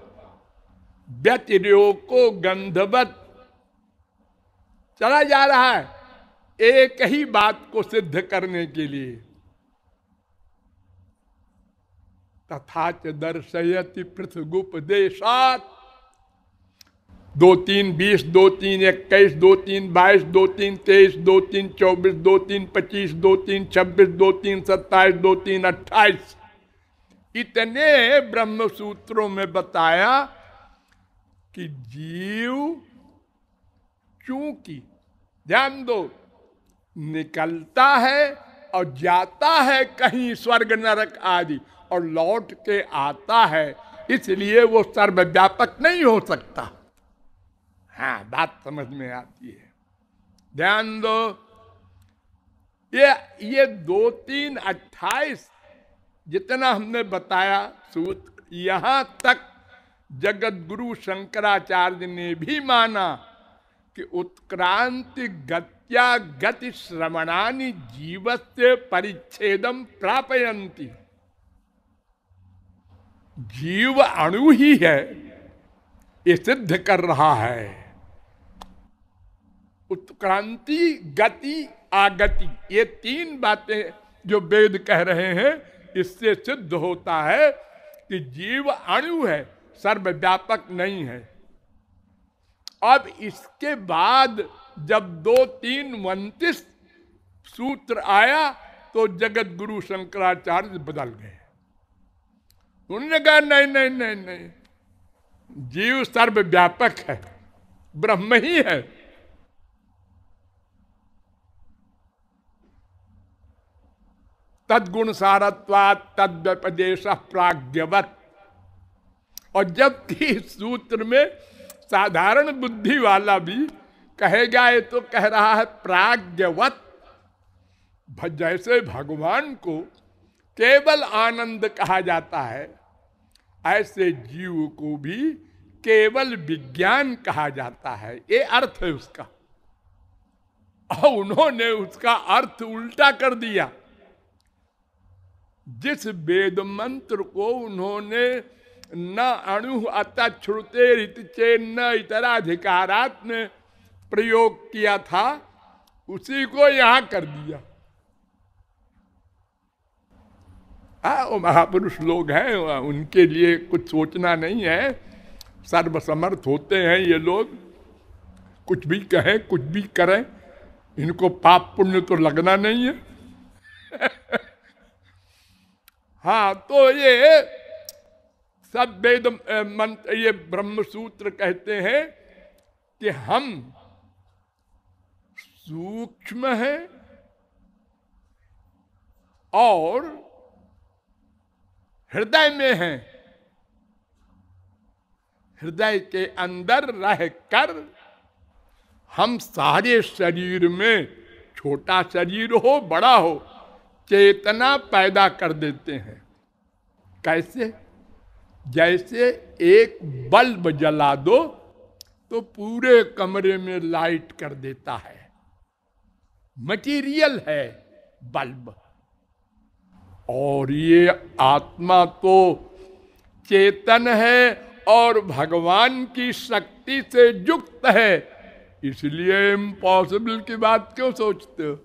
व्यतिरेको गंधवत चला जा रहा है एक ही बात को सिद्ध करने के लिए। तथा च दर्शयति पृथगुपदेशात् 2-3-20, 2-3-21, 2-3-22, 2-3-23, 2-3-24, 2-3-25, 2-3-26, 2-3-27, 2-3-28 इतने ब्रह्म सूत्रों में बताया कि जीव चूंकि, ध्यान दो, निकलता है और जाता है कहीं स्वर्ग नरक आदि और लौट के आता है, इसलिए वो सर्वव्यापक नहीं हो सकता। हाँ, बात समझ में आती है। ध्यान दो, ये 2-3-28 जितना हमने बताया सूत्र, यहां तक जगत गुरु शंकराचार्य ने भी माना कि उत्क्रांति गत्या गति श्रवणानि जीवस्य परिच्छेदम प्रापयन्ति। जीव अणु ही है, ये सिद्ध कर रहा है। उत्क्रांति, गति, आगति, ये 3 बातें जो वेद कह रहे हैं, इससे सिद्ध होता है कि जीव अणु है, सर्वव्यापक नहीं है। अब इसके बाद जब 2-3-29 सूत्र आया तो जगत गुरु शंकराचार्य बदल गए। उन्होंने कहा नहीं नहीं नहीं नहीं, जीव सर्वव्यापक है, ब्रह्म ही है। तद्गुण सारत्वात् तद्व्यपदेश प्राज्ञवत्। और जबकि इस सूत्र में साधारण बुद्धि वाला भी कहेगा, ये तो कह रहा है प्राज्ञवत्, जैसे भगवान को केवल आनंद कहा जाता है, ऐसे जीव को भी केवल विज्ञान कहा जाता है। ये अर्थ है उसका। और उन्होंने उसका अर्थ उल्टा कर दिया। जिस वेद मंत्र को उन्होंने न अणु अतश्रुते रित चेन्न इतराधिकारात् में प्रयोग किया था, उसी को यहां कर दिया। वो महापुरुष लोग हैं, उनके लिए कुछ सोचना नहीं है, सर्वसमर्थ होते हैं ये लोग, कुछ भी कहें कुछ भी करें, इनको पाप पुण्य तो लगना नहीं है। हाँ, तो ये सब वेद मंत्र, ये ब्रह्म सूत्र कहते हैं कि हम सूक्ष्म हैं और हृदय में हैं। हृदय के अंदर रहकर हम सारे शरीर में, छोटा शरीर हो बड़ा हो, चेतना पैदा कर देते हैं। कैसे? जैसे एक बल्ब जला दो तो पूरे कमरे में लाइट कर देता है, मटेरियल है बल्ब। और ये आत्मा तो चेतन है और भगवान की शक्ति से युक्त है, इसलिए इम्पॉसिबल की बात क्यों सोचते हो?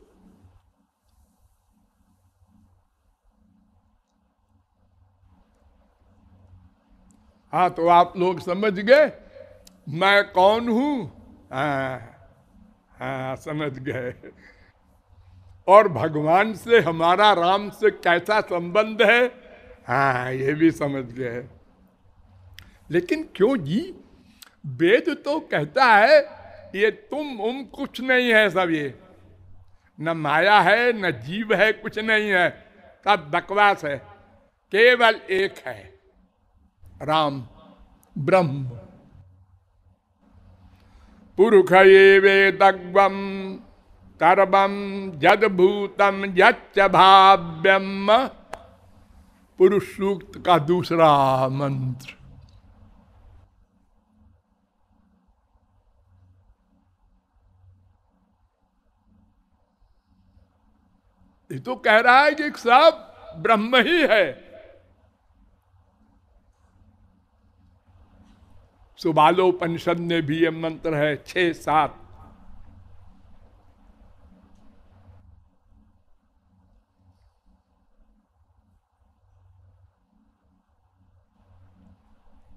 हाँ, तो आप लोग समझ गए मैं कौन हूं? हाँ हाँ, समझ गए। और भगवान से हमारा राम से कैसा संबंध है? हाँ, ये भी समझ गए। लेकिन क्यों जी? वेद तो कहता है ये तुम कुछ नहीं है, सब ये न माया है न जीव है, कुछ नहीं है, सब बकवास है, केवल एक है राम ब्रह्म। पुरुष ये वेदग्वम सर्वम जद भूतम यच्च भाव्यम, पुरुष सूक्त का दूसरा मंत्र। ये तो कह रहा है कि सब ब्रह्म ही है। सुबालोपनिषद में भी ये मंत्र है 6-7।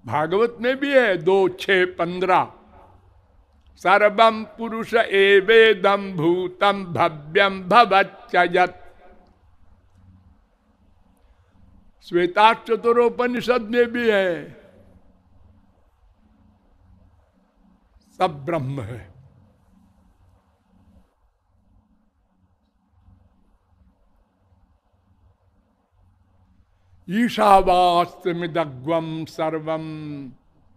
भागवत में भी है 2:6-15। सर्वम पुरुष एवेदम भूतम भव्यम भवच्चयत्। श्वेताक्षतरोपनिषद में भी है, सब ब्रह्म है। ईशावास्यमिदग्वम सर्वम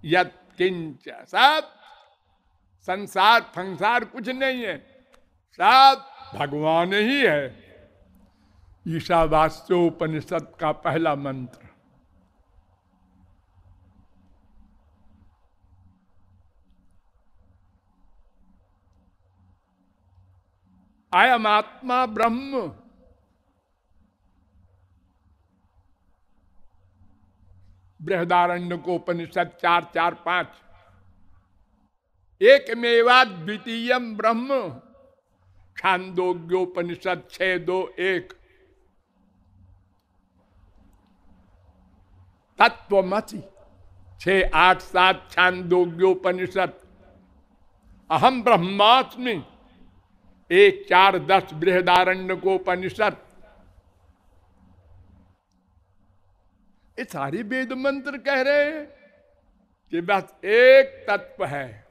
यत्किंच, सब संसार फंसार कुछ नहीं है, सब भगवान ही है। ईशावास्योपनिषद का पहला मंत्र। अयम आत्मा ब्रह्म। बृहदारण्यकोपनिषद 4:4-5। एकमेवा द्वितीयम ब्रह्म। छांदोग्योपनिषद 6:2-1। तत्वमसि 6:8-7 छांदोग्योपनिषद। अहम ब्रह्मास्मि 1:4-10 बृहदारण्यकोपनिषद। ये सारे वेद मंत्र कह रहे हैं कि बस एक तत्व है,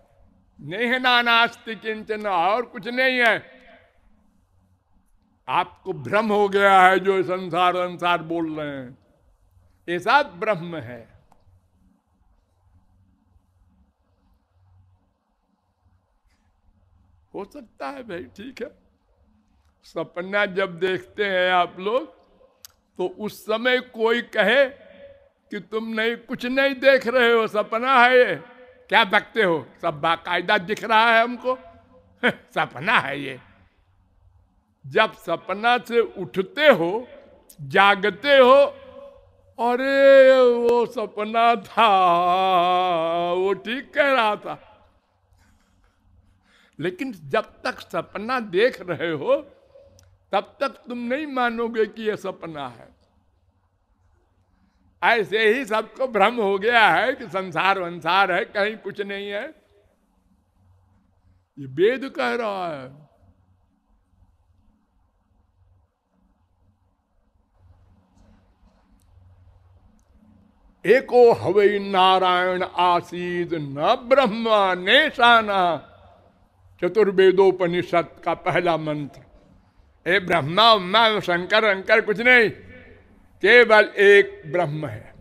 नहीं नानास्ति किंचन, और कुछ नहीं है। आपको भ्रम हो गया है जो संसार संसार बोल रहे हैं, ये सब ब्रह्म है। हो सकता है भाई, ठीक है। सपना जब देखते हैं आप लोग तो उस समय कोई कहे कि तुम नहीं कुछ नहीं देख रहे हो, सपना है ये, क्या बकते हो, सब बाकायदा दिख रहा है हमको। सपना है ये। जब सपना से उठते हो, जागते हो, अरे वो सपना था, वो ठीक कह रहा था। लेकिन जब तक सपना देख रहे हो तब तक तुम नहीं मानोगे कि यह सपना है। ऐसे ही सबको भ्रम हो गया है कि संसार वंसार है, कहीं कुछ नहीं है। ये वेद कह रहा है। एको हवै नारायण आसीद न ब्रह्मा नेशाना। चतुर्वेदोपनिषद का पहला मंत्र। ए ब्रह्मा उम्मा शंकर अंकर कुछ नहीं, केवल एक ब्रह्म है।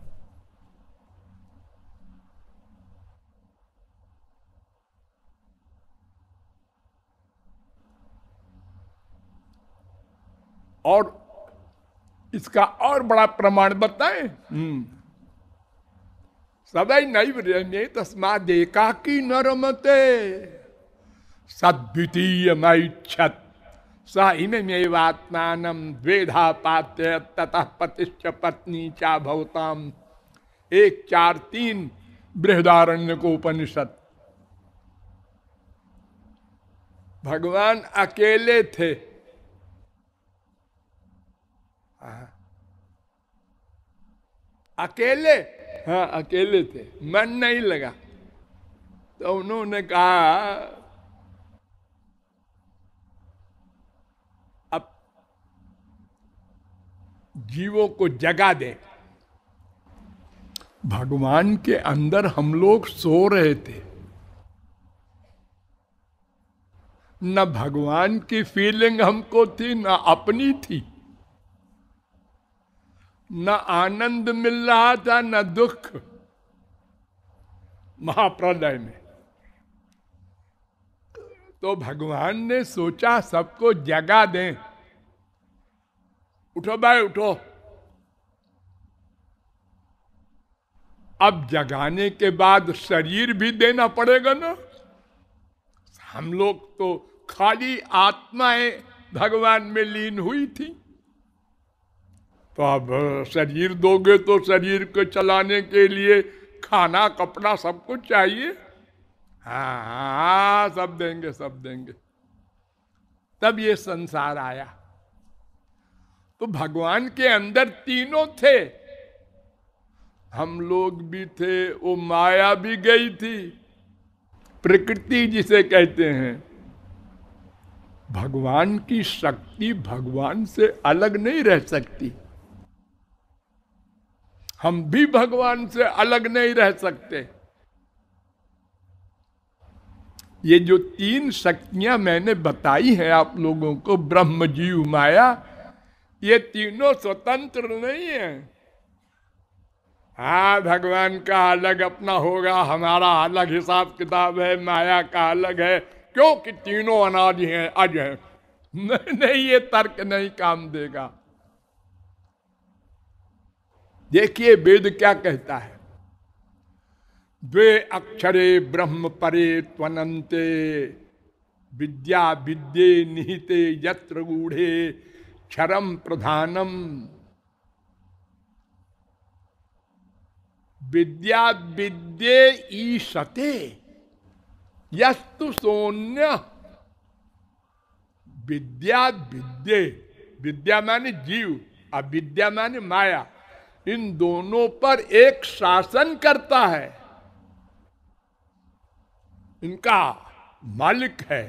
और इसका और बड़ा प्रमाण बताएं। सदै नैव रमे तस्माद् एकाकी न रमते सद्वितीय मैच्छत् स इममेवात्मानं द्वेधा पात्य ततः पतिश्च पत्नी चा भवताम। 1-4-3 बृहदारण्यकोपनिषद। भगवान अकेले थे। अकेले, हाँ अकेले थे, मन नहीं लगा। तो उन्होंने कहा अब जीवों को जगा दे। भगवान के अंदर हम लोग सो रहे थे, न भगवान की फीलिंग हमको थी न अपनी थी, न आनंद मिल रहा था न दुख। महाप्रलय में तो भगवान ने सोचा सबको जगा दें। उठो भाई उठो। अब जगाने के बाद शरीर भी देना पड़ेगा ना। हम लोग तो खाली आत्माएं भगवान में लीन हुई थी, तो अब शरीर दोगे तो शरीर को चलाने के लिए खाना कपड़ा सब कुछ चाहिए। हाँ सब देंगे सब देंगे। तब ये संसार आया। तो भगवान के अंदर तीनों थे, हम लोग भी थे, वो माया भी गई थी, प्रकृति जिसे कहते हैं। भगवान की शक्ति भगवान से अलग नहीं रह सकती, हम भी भगवान से अलग नहीं रह सकते। ये जो 3 शक्तियां मैंने बताई हैं आप लोगों को, ब्रह्म जीव माया, ये तीनों स्वतंत्र नहीं है। हाँ भगवान का अलग अपना होगा, हमारा अलग हिसाब किताब है, माया का अलग है, क्योंकि तीनों अनादि हैं, अज हैं। नहीं, ये तर्क नहीं काम देगा। देखिए वेद क्या कहता है, द्वे अक्षरे ब्रह्म परे त्वनन्ते विद्या विद्ये निहिते यत्र गूढ़े क्षरम प्रधानम। विद्या विद्ये ईशते यस्तु शून्य। विद्या विद्ये, विद्या माने जीव, अविद्या माने माया, इन दोनों पर एक शासन करता है, इनका मालिक है,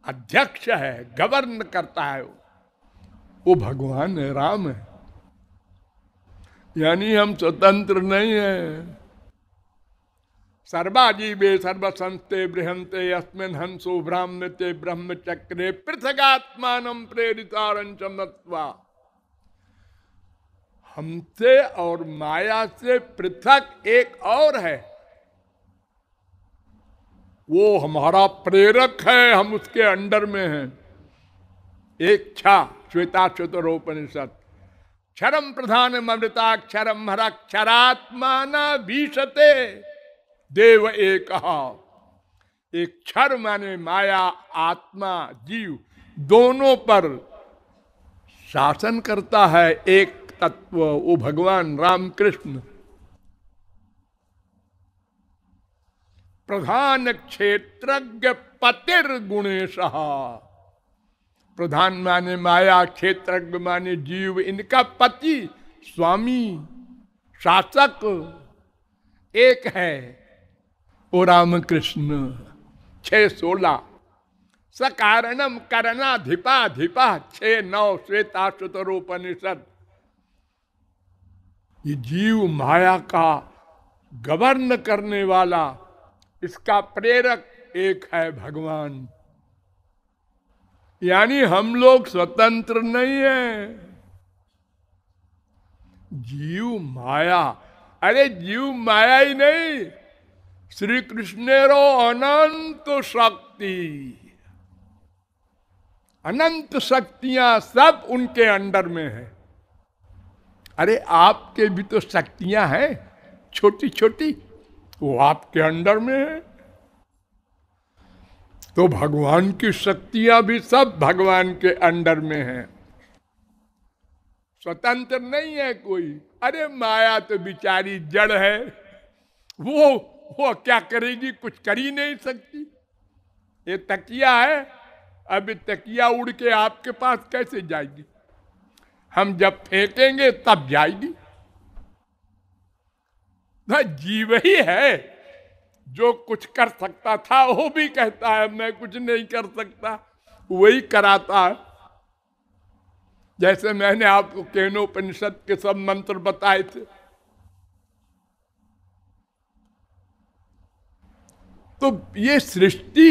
अध्यक्ष है, गवर्न करता है। वो भगवान है, राम है। यानी हम स्वतंत्र नहीं है। सर्वाजीवे सर्वसंस्ते बृहंते अस्मिन् हंसो ब्राह्मते ब्रह्मचक्रे पृथगात्मानं प्रेरितारंच मत्वा। हमसे और माया से पृथक एक और है, वो हमारा प्रेरक है, हम उसके अंडर में हैं। एक छा श्वेताश्वतरोपनिषद, क्षरम प्रधान अमृताक्षरम हराक्षरात्माना भीषते देव एक। एक क्षर माने माया, आत्मा, जीव, दोनों पर शासन करता है एक तत्व, वो भगवान राम कृष्ण। प्रधान क्षेत्रज्ञ पतिर्गुणेशः। प्रधान माने माया, क्षेत्रज्ञ माने जीव, इनका पति, स्वामी, शासक एक है, वो राम कृष्ण। 6-16 सकारणम करणाधिपाधिपा 6-9 श्वेताश्वतरोपनिषद। ये जीव माया का गवर्न करने वाला, इसका प्रेरक एक है भगवान। यानी हम लोग स्वतंत्र नहीं है। जीव माया, अरे जीव माया ही नहीं, श्री कृष्णेरो अनंत शक्ति। अनंत शक्तियां सब उनके अंडर में है। अरे आपके भी तो शक्तियां हैं छोटी छोटी, वो आपके अंडर में है। तो भगवान की शक्तियां भी सब भगवान के अंडर में है, स्वतंत्र नहीं है कोई। अरे माया तो बिचारी जड़ है, वो क्या करेगी, कुछ कर ही नहीं सकती। ये तकिया है, अब तकिया उड़ के आपके पास कैसे जाएगी? हम जब फेंकेंगे तब जाएगी। ना जीव ही है जो कुछ कर सकता था, वो भी कहता है मैं कुछ नहीं कर सकता, वही कराता है। जैसे मैंने आपको केनोपनिषद के सब मंत्र बताए थे, तो ये सृष्टि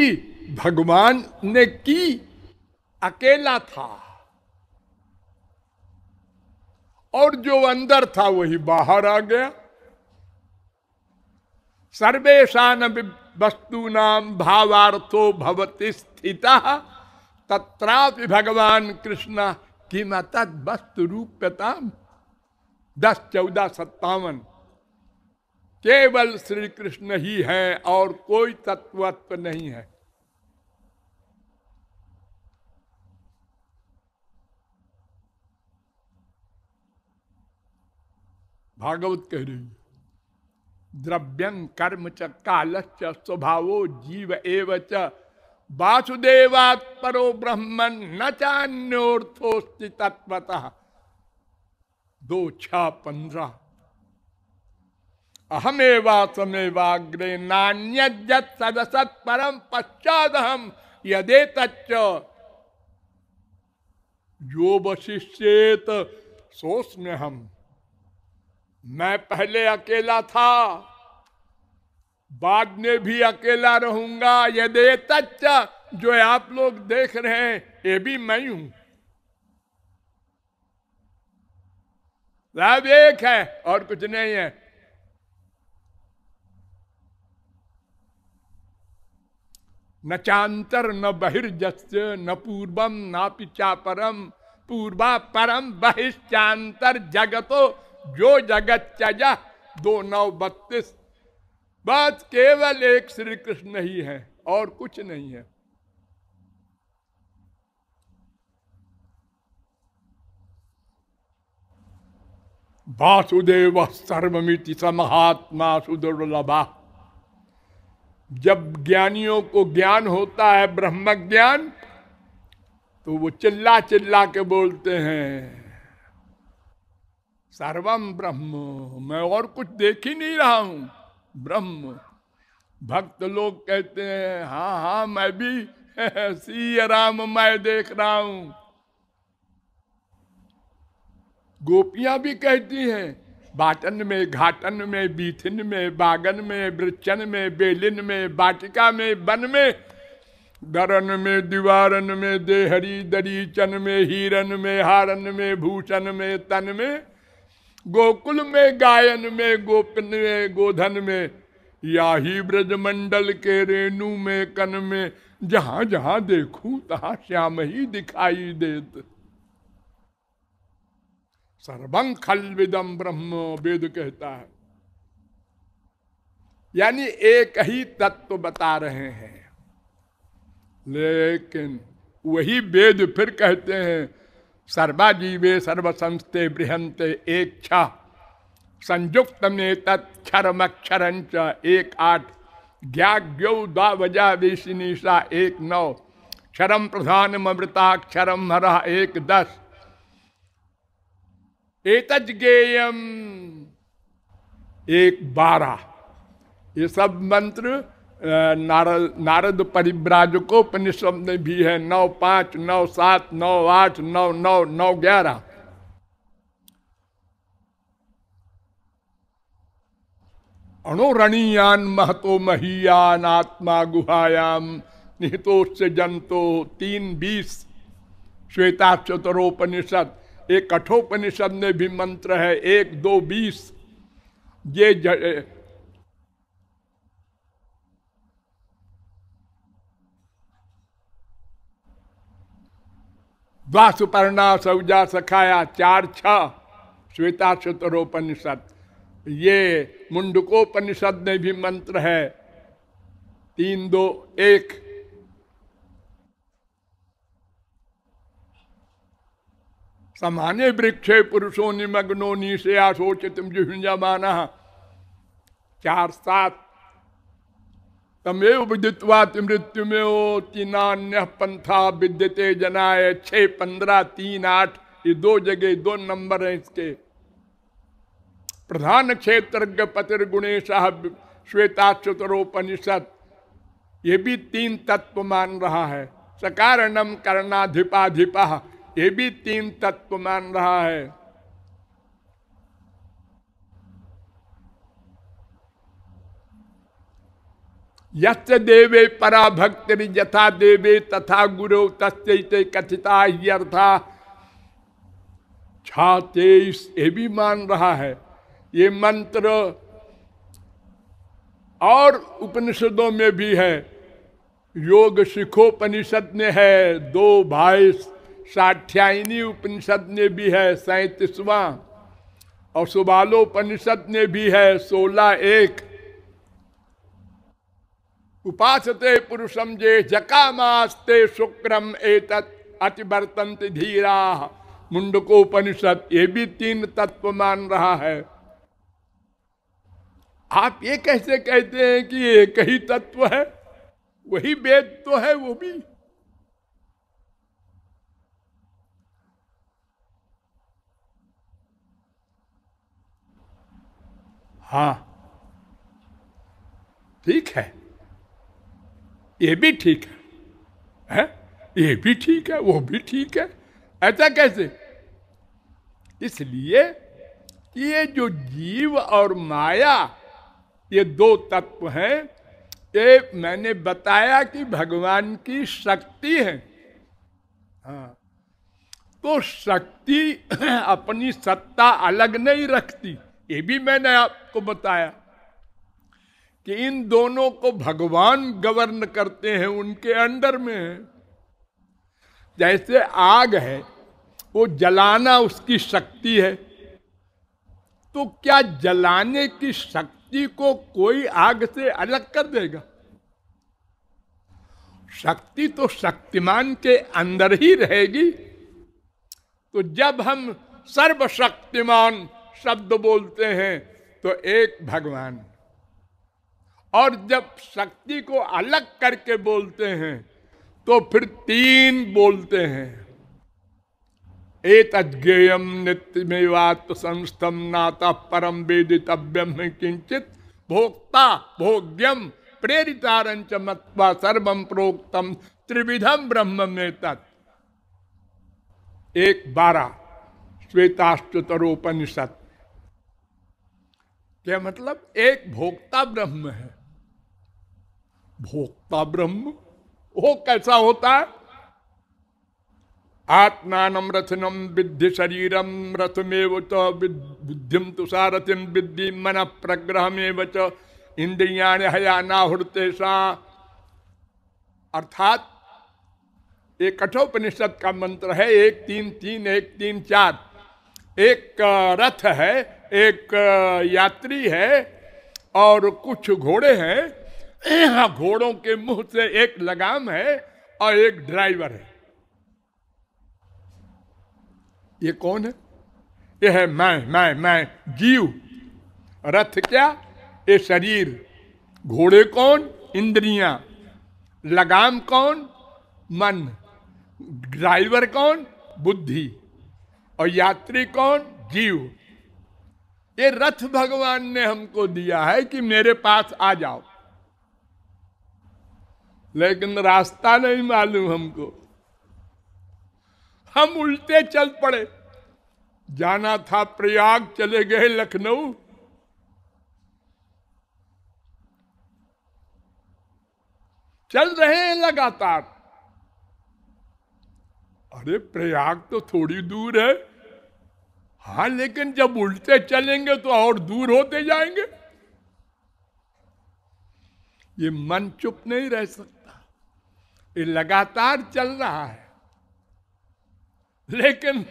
भगवान ने की, अकेला था, और जो अंदर था वही बाहर आ गया। सर्वेशान वस्तूनाम भावार्थो भवति स्थितः तत्रापि भगवान कृष्ण किमत वस्तु रूप्यताम। 10-14-57। केवल श्री कृष्ण ही है और कोई तत्वत्व नहीं है। भागवत कह रही है, द्रव्यं कर्म च कालश्च स्वभावो जीव एव च वासुदेवात् परो ब्रह्मन् न चान्योर्थोस्ति तत्वतः। 2:6-15। अहमेवासमेवाग्रे नान्यद्यत् सदसत् परम पश्चादहम यदेतच्च यो वशिष्येत सोऽस्म्यहम्। मैं पहले अकेला था, बाद में भी अकेला रहूंगा। यदेतच्च, जो आप लोग देख रहे हैं ये भी मैं हूं। सब एक है और कुछ नहीं है। न चांतर न बहिर्जस्य न पूर्वम नापि चापरम पूर्वा परम बहिश्चांतर जगतो जो जगत चजा। 2:9-32। बस केवल एक श्री कृष्ण ही है और कुछ नहीं है। वासुदेव सर्वमिति समहात्मा सुदुर्लभा। जब ज्ञानियों को ज्ञान होता है ब्रह्म ज्ञान, तो वो चिल्ला चिल्ला के बोलते हैं सर्वम ब्रह्म, मैं और कुछ देख ही नहीं रहा हूं, ब्रह्म। भक्त लोग कहते हैं हाँ हाँ मैं भी सी राम मैं देख रहा हूं। गोपियां भी कहती हैं बाटन में घाटन में बीथिन में बागन में वृक्षन में बेलिन में वाटिका में वन में दरन में दीवारन में देहरी दरीचन में हीरन में हारन में भूषण में तन में गोकुल में गायन में गोपिन में गोधन में या ही ब्रजमंडल के रेणु में कन में जहां जहां देखूं तहां श्याम ही दिखाई देत। सर्वं खल्विदम ब्रह्म वेद कहता है, यानी एक ही तत्व बता रहे हैं। लेकिन वही वेद फिर कहते हैं सर्वा जीवे सर्वसंस्ते बृहंते एक छ संयुक्त में तत्क्षरमक्षरंच 1:8 ज्ञाज्ञौ द्वावजा विशिनिशा 1:9 क्षरम प्रधानमृताक्षरम हरः 1:10 एतज्ञेयम 1:12। ये सब मंत्र नारद परिव्राजकोपनिषद में भी है। 9:5 9:7 9:8 9:9 9:11। अणुरणीयान महतो महीयान आत्मा गुहायाम निहितोस्य जंतो 3:20 श्वेता चतुरोपनिषद। एक कठोपनिषद में भी मंत्र है 1:2-20। ये द्वासुपर्णा सौजा सखाया 4-6 श्वेता शतरोपनिषद। ये मुंडकोपनिषद में भी मंत्र है 3-2-1। समाने वृक्षे पुरुषो निमग्नो निशया शोचितुम जुहुंजमाना 4-7। तमेव विदित्वा मृत्युमेव नान्य पंथा विद्यते जनाय 6-15 3-8। ये 2 जगह 2 नंबर हैं इसके। प्रधान क्षेत्रज्ञ पतिर्गुणेश श्वेताश्वतरोपनिषद ये भी 3 तत्व मान रहा है। सकारणम करणाधिपाधिपा ये भी 3 तत्व मान रहा है। यस्य देवे परा भक्ति यथा देवे तथा गुरु तस्ते कथिता ह्यर्था 6-23 ये भी मान रहा है। ये मंत्र और उपनिषदों में भी है। योग शिखोपनिषद में है 2-22। साठ्यायनी उपनिषद में भी है 37वां। और सुबालोपनिषद में भी है 16-1। उपासते पुरुषम जे जकामास्ते शुक्रम एतत् अतिवर्तन्त धीरा मुंडकोपनिषद ये भी 3 तत्व मान रहा है। आप ये कैसे कहते हैं कि एक ही तत्व है? वही वेद तो है वो भी। हाँ ठीक है, ये भी ठीक है, ये भी ठीक है, वो भी ठीक है। ऐसा कैसे? इसलिए कि ये जो जीव और माया ये 2 तत्व हैं, ये मैंने बताया कि भगवान की शक्ति है। हाँ, तो शक्ति अपनी सत्ता अलग नहीं रखती। ये भी मैंने आपको बताया कि इन दोनों को भगवान गवर्न करते हैं, उनके अंडर में है। जैसे आग है, वो जलाना उसकी शक्ति है, तो क्या जलाने की शक्ति को कोई आग से अलग कर देगा? शक्ति तो शक्तिमान के अंदर ही रहेगी। तो जब हम सर्वशक्तिमान शब्द बोलते हैं तो एक भगवान, और जब शक्ति को अलग करके बोलते हैं तो फिर 3 बोलते हैं। एतज्ञेयम नित्यमेवात्म संस्थम नाता परम वेदितव्यम किंचित भोक्ता भोग्यम प्रेरितारंच मत्वा सर्वम प्रोक्तम त्रिविधम ब्रह्म में तत्। 1-12 श्वेताश्वतरोपनिषद। क्या मतलब? एक भोक्ता ब्रह्म है। भोक्ता ब्रह्म वो कैसा होता है? आत्मानम रथनम विद्धि शरीरम रथमेव च बुद्धिम तुषारथिम विद्धि मन प्रग्रहमेव च इंद्रियाणि हयानाहुर्तेषा। अर्थात एक कठोपनिषद का मंत्र है 1-3-3 1-3-4। एक रथ है, एक यात्री है और कुछ घोड़े हैं। घोड़ों के मुंह से एक लगाम है और एक ड्राइवर है। ये कौन है? ये है मैं जीव। रथ क्या? ये शरीर। घोड़े कौन? इंद्रियां। लगाम कौन? मन। ड्राइवर कौन? बुद्धि। और यात्री कौन? जीव। ये रथ भगवान ने हमको दिया है कि मेरे पास आ जाओ, लेकिन रास्ता नहीं मालूम हमको। हम उल्टे चल पड़े। जाना था प्रयाग, चले गए लखनऊ। चल रहे हैं लगातार। अरे प्रयाग तो थोड़ी दूर है। हाँ, लेकिन जब उल्टे चलेंगे तो और दूर होते जाएंगे। ये मन चुप नहीं रह सकता, ये लगातार चल रहा है। लेकिन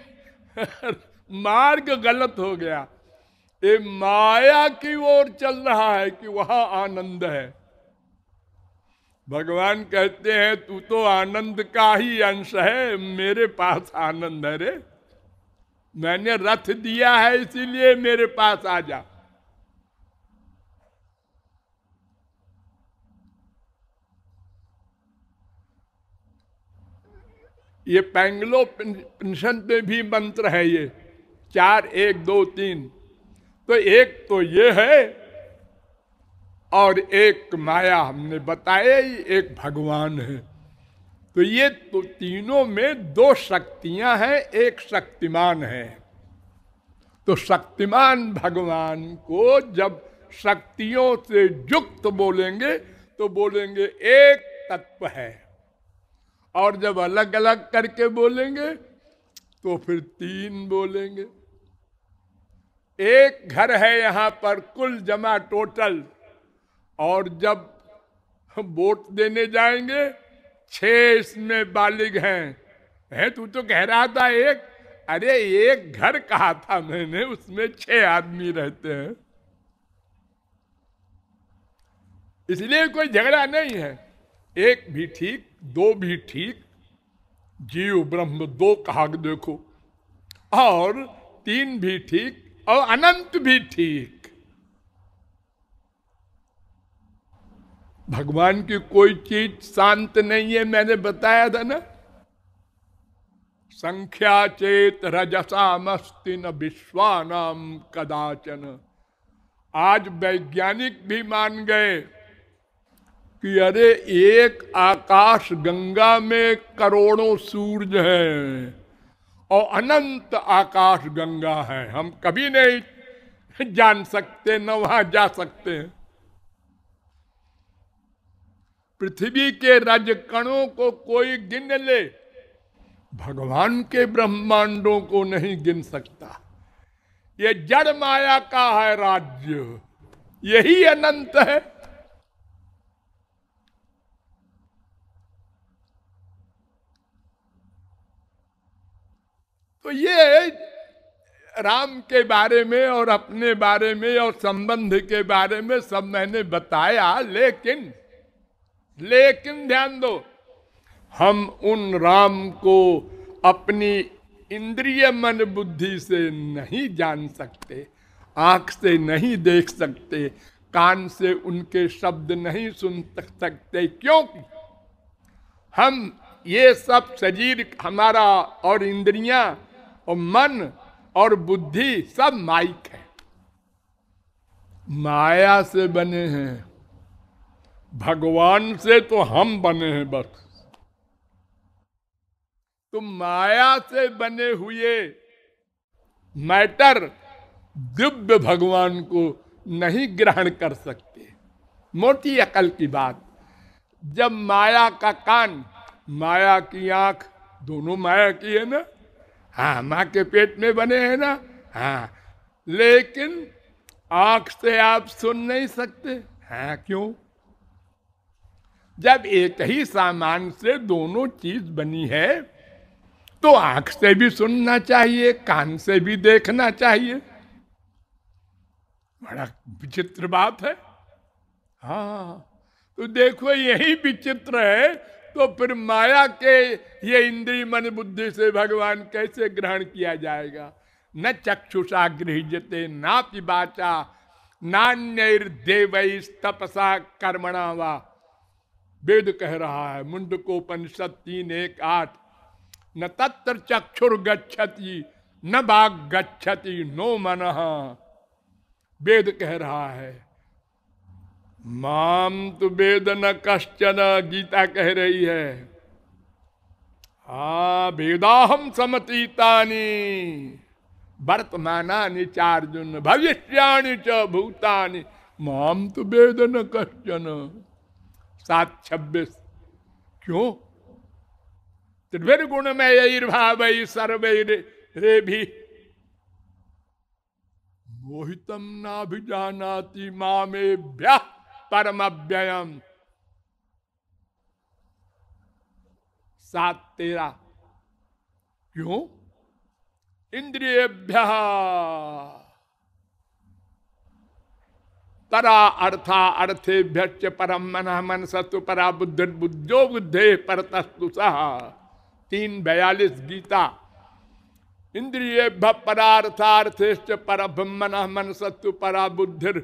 मार्ग गलत हो गया। ये माया की ओर चल रहा है कि वहां आनंद है। भगवान कहते हैं तू तो आनंद का ही अंश है, मेरे पास आनंद है रे। मैंने रथ दिया है इसीलिए मेरे पास आ जा। ये पैंग्लोपनिषद में भी मंत्र है, ये 4 1 2 3। तो एक तो ये है और एक माया हमने बताया, एक भगवान है। तो ये तो तीनों में 2 शक्तियां हैं, एक शक्तिमान है। तो शक्तिमान भगवान को जब शक्तियों से युक्त बोलेंगे तो बोलेंगे एक तत्व है, और जब अलग अलग करके बोलेंगे तो फिर 3 बोलेंगे। एक घर है यहां पर कुल जमा टोटल, और जब वोट देने जाएंगे 6 इसमें बालिग हैं। तू तो कह रहा था एक, अरे एक घर कहा था मैंने, उसमें 6 आदमी रहते हैं। इसलिए कोई झगड़ा नहीं है, एक भी ठीक 2 भी ठीक, जीव ब्रह्म 2 कहा देखो, और 3 भी ठीक, और अनंत भी ठीक। भगवान की कोई चीज शांत नहीं है, मैंने बताया था ना। संख्या चेत रजसामस्ति न विश्वानाम कदाचन। आज वैज्ञानिक भी मान गए कि अरे एक आकाश गंगा में करोड़ों सूरज हैं और अनंत आकाश गंगा है, हम कभी नहीं जान सकते, न वहां जा सकते हैं। पृथ्वी के रजकणों को कोई गिन ले, भगवान के ब्रह्मांडों को नहीं गिन सकता। ये जड़ माया का है राज्य, यही अनंत है। तो ये राम के बारे में और अपने बारे में और संबंध के बारे में सब मैंने बताया, लेकिन ध्यान दो, हम उन राम को अपनी इंद्रिय मन बुद्धि से नहीं जान सकते, आंख से नहीं देख सकते, कान से उनके शब्द नहीं सुन सकते, क्योंकि हम ये सब शरीर हमारा और इंद्रियां और मन और बुद्धि सब माइक है, माया से बने हैं। भगवान से तो हम बने हैं बस। तो माया से बने हुए मैटर दिव्य भगवान को नहीं ग्रहण कर सकते। मोटी अकल की बात। जब माया का कान, माया की आंख, दोनों माया की है ना, हाँ, माँ के पेट में बने हैं ना, हाँ, लेकिन आंख से आप सुन नहीं सकते। हाँ, क्यों? जब एक ही सामान से दोनों चीज बनी है तो आंख से भी सुनना चाहिए, कान से भी देखना चाहिए। बड़ा विचित्र बात है। हाँ, तो देखो यही विचित्र है, तो फिर माया के ये इंद्रिय मन बुद्धि से भगवान कैसे ग्रहण किया जाएगा? न चक्षुषा गृह्यते नापि वाचा नान्यैर्देवैस्तपसा कर्मणा वा। वेद कह रहा है, मुंडकोपनिषद 3:1-8, न तत्र चक्षुर गच्छति न वाग गच्छति नो मनः। वेद कह रहा है, माम तु वेद न कश्चन, गीता कह रही है। हाँ, वेदाहम समतीतानि वर्तमानानि चार्जुन भविष्याणि च भूतानि माम तु वेद न कश्चन। 7:26। क्यों? त्रिभिर्गुण में यही सर्वैरे भी मोहितम नाभिजानाति मामेभ्यः परमव्ययम्। 7:13। क्यों? इंद्रियेभ्यः परा अर्था अर्थेभ्यश्च परम मनः मनसस्तु परा बुद्धिर्बुद्ध्यो बुद्धे परतस्तु सः 3:42 गीता। इंद्रियेभ्यः परार्थार्थेश्च परम मनः मनसस्तु परा बुद्धिर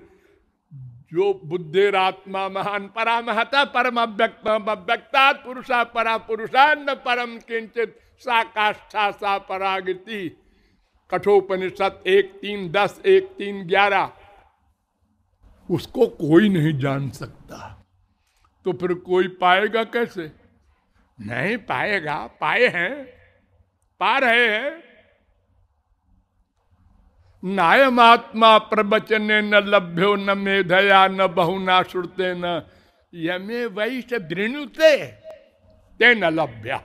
जो बुद्धिरात्मा महान परा महता परम अव्यक्तात् पुरुषा परा पुरुषान्न परम किंचित सा काष्ठा सा परागति। कठोपनिषद 1:3-10 1:3-11। उसको कोई नहीं जान सकता, तो फिर कोई पाएगा कैसे? नहीं पाएगा, पाए हैं, पा रहे हैं। नायमात्मा प्रवचने न लभ्यो न मेधया न बहुना श्रुते न यमे वही से दृणुते ते न लभ्या।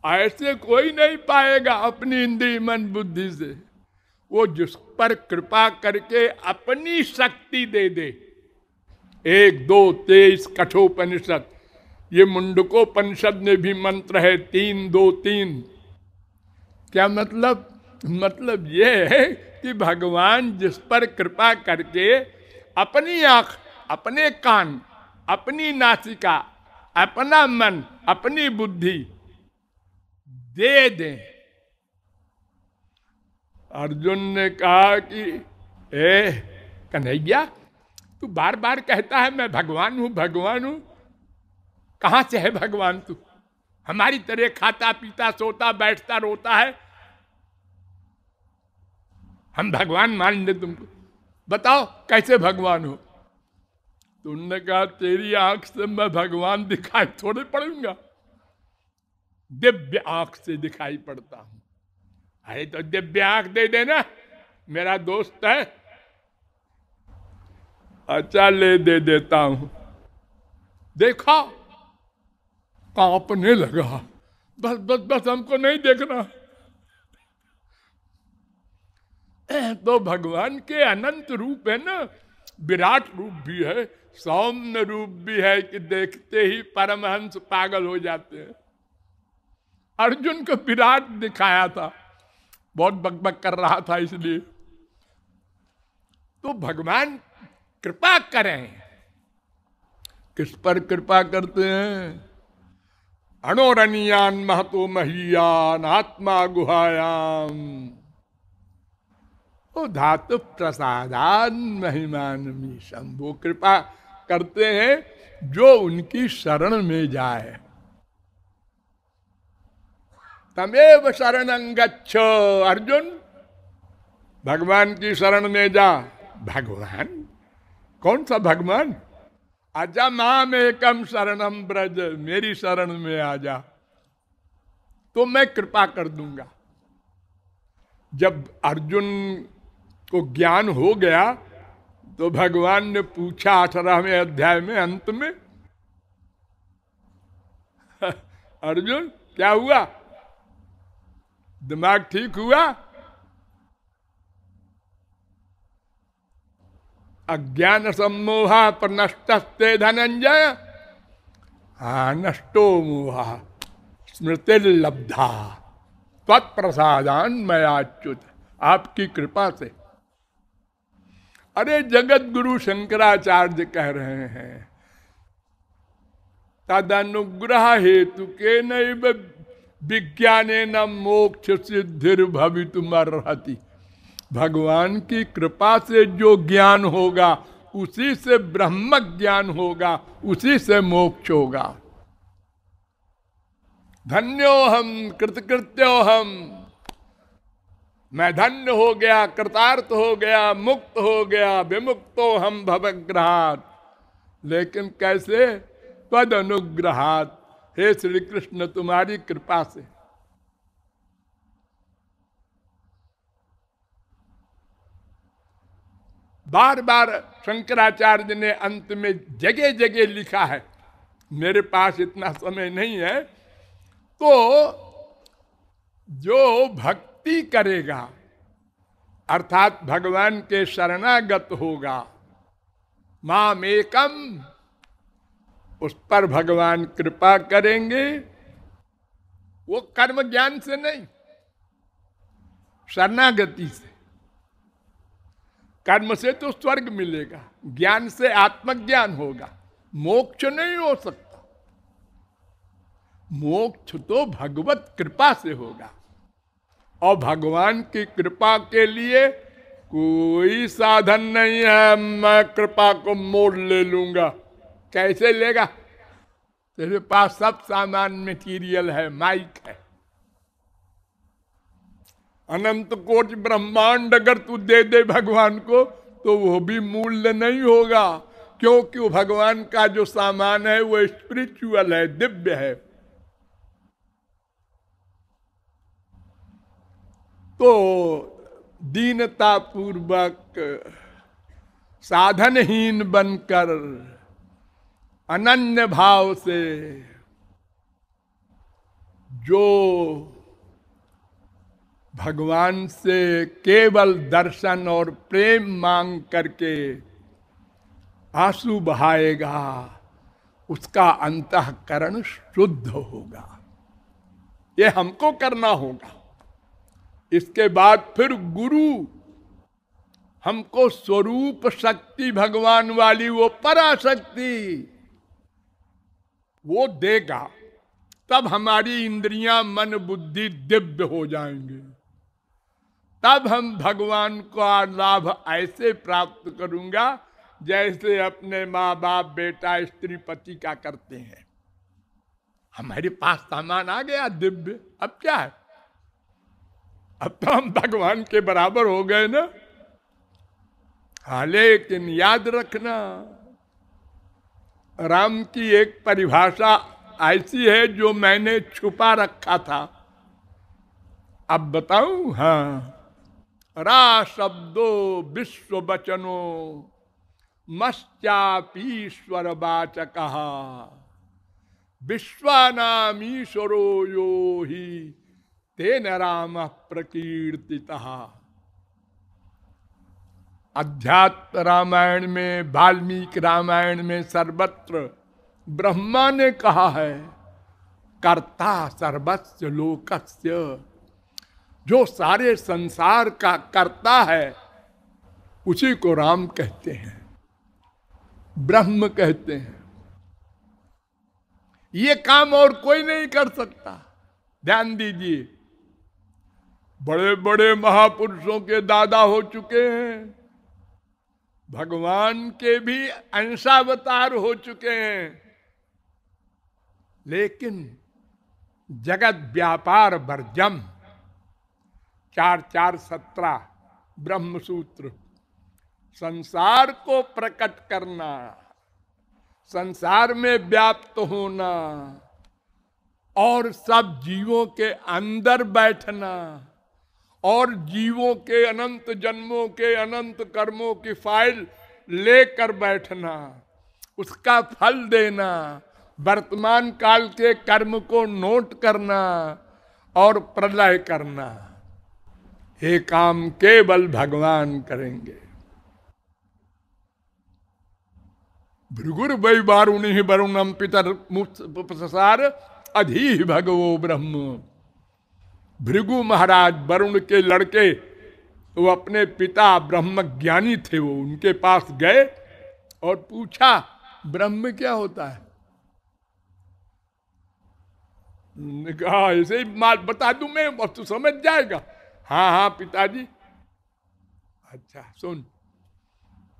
ऐसे कोई नहीं पाएगा अपनी इंद्रिय मन बुद्धि से। वो जिस पर कृपा करके अपनी शक्ति दे दे। 1:2-23 कठोपनिषद। ये मुंडकोपनिषद में भी मंत्र है 3:2-3। क्या मतलब? मतलब ये है कि भगवान जिस पर कृपा करके अपनी आंख, अपने कान, अपनी नासिका, अपना मन, अपनी बुद्धि दे दें। अर्जुन ने कहा कि कन्हैया, तू बार बार कहता है मैं भगवान हूं भगवान हूं। कहां से है भगवान तू? हमारी तरह खाता पीता सोता बैठता रोता है? हम भगवान मान ले तुमको? बताओ कैसे भगवान हो? तुमने कहा तेरी आंख से मैं भगवान दिखाई थोड़े पड़ूंगा, दिव्य आंख से दिखाई पड़ता हूं। अरे तो दिव्य आंख दे देना, मेरा दोस्त है। अच्छा ले दे देता हूं। देखा कांपने लगा। बस बस बस हमको नहीं देखना। तो भगवान के अनंत रूप है ना, विराट रूप भी है, सौम्य रूप भी है कि देखते ही परमहंस पागल हो जाते हैं। अर्जुन को विराट दिखाया था, बहुत बकबक कर रहा था इसलिए। तो भगवान कृपा करें, किस पर कृपा करते हैं? अणोरणीयान महतो महीयान आत्मा गुहायाम ओ धातु प्रसादान महिमान मीशम। वो कृपा करते हैं जो उनकी शरण में जाए। तमेव शरणं गच्छ। अर्जुन भगवान की शरण में जा। भगवान? कौन सा भगवान? आजा माम एकम शरणम ब्रज, मेरी शरण में आ जा तो मैं कृपा कर दूंगा। जब अर्जुन को ज्ञान हो गया तो भगवान ने पूछा 18वें अध्याय में अंत में, अर्जुन क्या हुआ? दिमाग ठीक हुआ? अज्ञान सम्मोहा प्रनष्टस्ते धनंजय। हाँ, नष्टो मोहा स्मृति लब्धा तत्प्रसादान मयाच्युत। आपकी कृपा से। अरे जगत गुरु शंकराचार्य कह रहे हैं, तदनुग्रह हेतु के नैव विज्ञाने न मोक्ष सिद्धिर भवितुमर्हति। भगवान की कृपा से जो ज्ञान होगा उसी से ब्रह्म ज्ञान होगा, उसी से मोक्ष होगा। धन्यो हम कृतकृत्यो हम। मैं धन्य हो गया, कृतार्थ हो गया, मुक्त हो गया, विमुक्तो हम भवग्रहात्। लेकिन कैसे? तद अनुग्रहात्, हे श्री कृष्ण तुम्हारी कृपा से। बार बार शंकराचार्य ने अंत में जगह जगह लिखा है, मेरे पास इतना समय नहीं है। तो जो भक्ति करेगा अर्थात भगवान के शरणागत होगा, माम एकम, उस पर भगवान कृपा करेंगे। वो कर्म ज्ञान से नहीं, शरणागति से। कर्म से तो स्वर्ग मिलेगा, ज्ञान से आत्मज्ञान होगा, मोक्ष नहीं हो सकता। मोक्ष तो भगवत कृपा से होगा, और भगवान की कृपा के लिए कोई साधन नहीं है। मैं कृपा को मोड़ ले लूंगा, कैसे लेगा? तेरे पास सब सामान मटीरियल है, माइक है, अनंत कोटि ब्रह्मांड अगर तू दे दे भगवान को तो वो भी मूल्य नहीं होगा, क्योंकि वो भगवान का जो सामान है वो स्पिरिचुअल है, दिव्य है। तो दीनता पूर्वक साधनहीन बनकर अनन्य भाव से जो भगवान से केवल दर्शन और प्रेम मांग करके आंसू बहाएगा, उसका अंतःकरण शुद्ध होगा। ये हमको करना होगा। इसके बाद फिर गुरु हमको स्वरूप शक्ति भगवान वाली वो पराशक्ति वो देगा, तब हमारी इंद्रियां मन बुद्धि दिव्य हो जाएंगे। तब हम भगवान का लाभ ऐसे प्राप्त करूंगा जैसे अपने माँ बाप बेटा स्त्री पति का करते हैं। हमारे पास सामान आ गया दिव्य, अब क्या है? अब तो हम भगवान के बराबर हो गए ना। हाँ, लेकिन याद रखना, राम की एक परिभाषा ऐसी है जो मैंने छुपा रखा था, अब बताऊं? हाँ, रा शब्दो विश्व वचनो मश्चापीश्वर वाचकः विश्वानामीश्वरो यो ही तेन राम प्रकीर्तितः। अध्यात्म रामायण में, वाल्मीकि रामायण में सर्वत्र ब्रह्मा ने कहा है कर्ता सर्वस्य लोकस्य, जो सारे संसार का कर्ता है उसी को राम कहते हैं, ब्रह्म कहते हैं। ये काम और कोई नहीं कर सकता। ध्यान दीजिए, बड़े बड़े महापुरुषों के दादा हो चुके हैं, भगवान के भी अंशावतार हो चुके हैं, लेकिन जगत व्यापार वर्जम 4:4:17 ब्रह्म सूत्र, संसार को प्रकट करना, संसार में व्याप्त होना और सब जीवों के अंदर बैठना और जीवों के अनंत जन्मों के अनंत कर्मों की फाइल लेकर बैठना, उसका फल देना, वर्तमान काल के कर्म को नोट करना और प्रलय करना, ये काम केवल भगवान करेंगे। भृगुर वै वारुणि वरुणम पितर मुत्सार अधि भगवो ब्रह्म। भृगु महाराज वरुण के लड़के, वो अपने पिता ब्रह्म ज्ञानी थे, वो उनके पास गए और पूछा ब्रह्म क्या होता है? कहा ऐसे ही माल बता दूं मैं, अब तू समझ जाएगा। हाँ हाँ पिताजी। अच्छा सुन,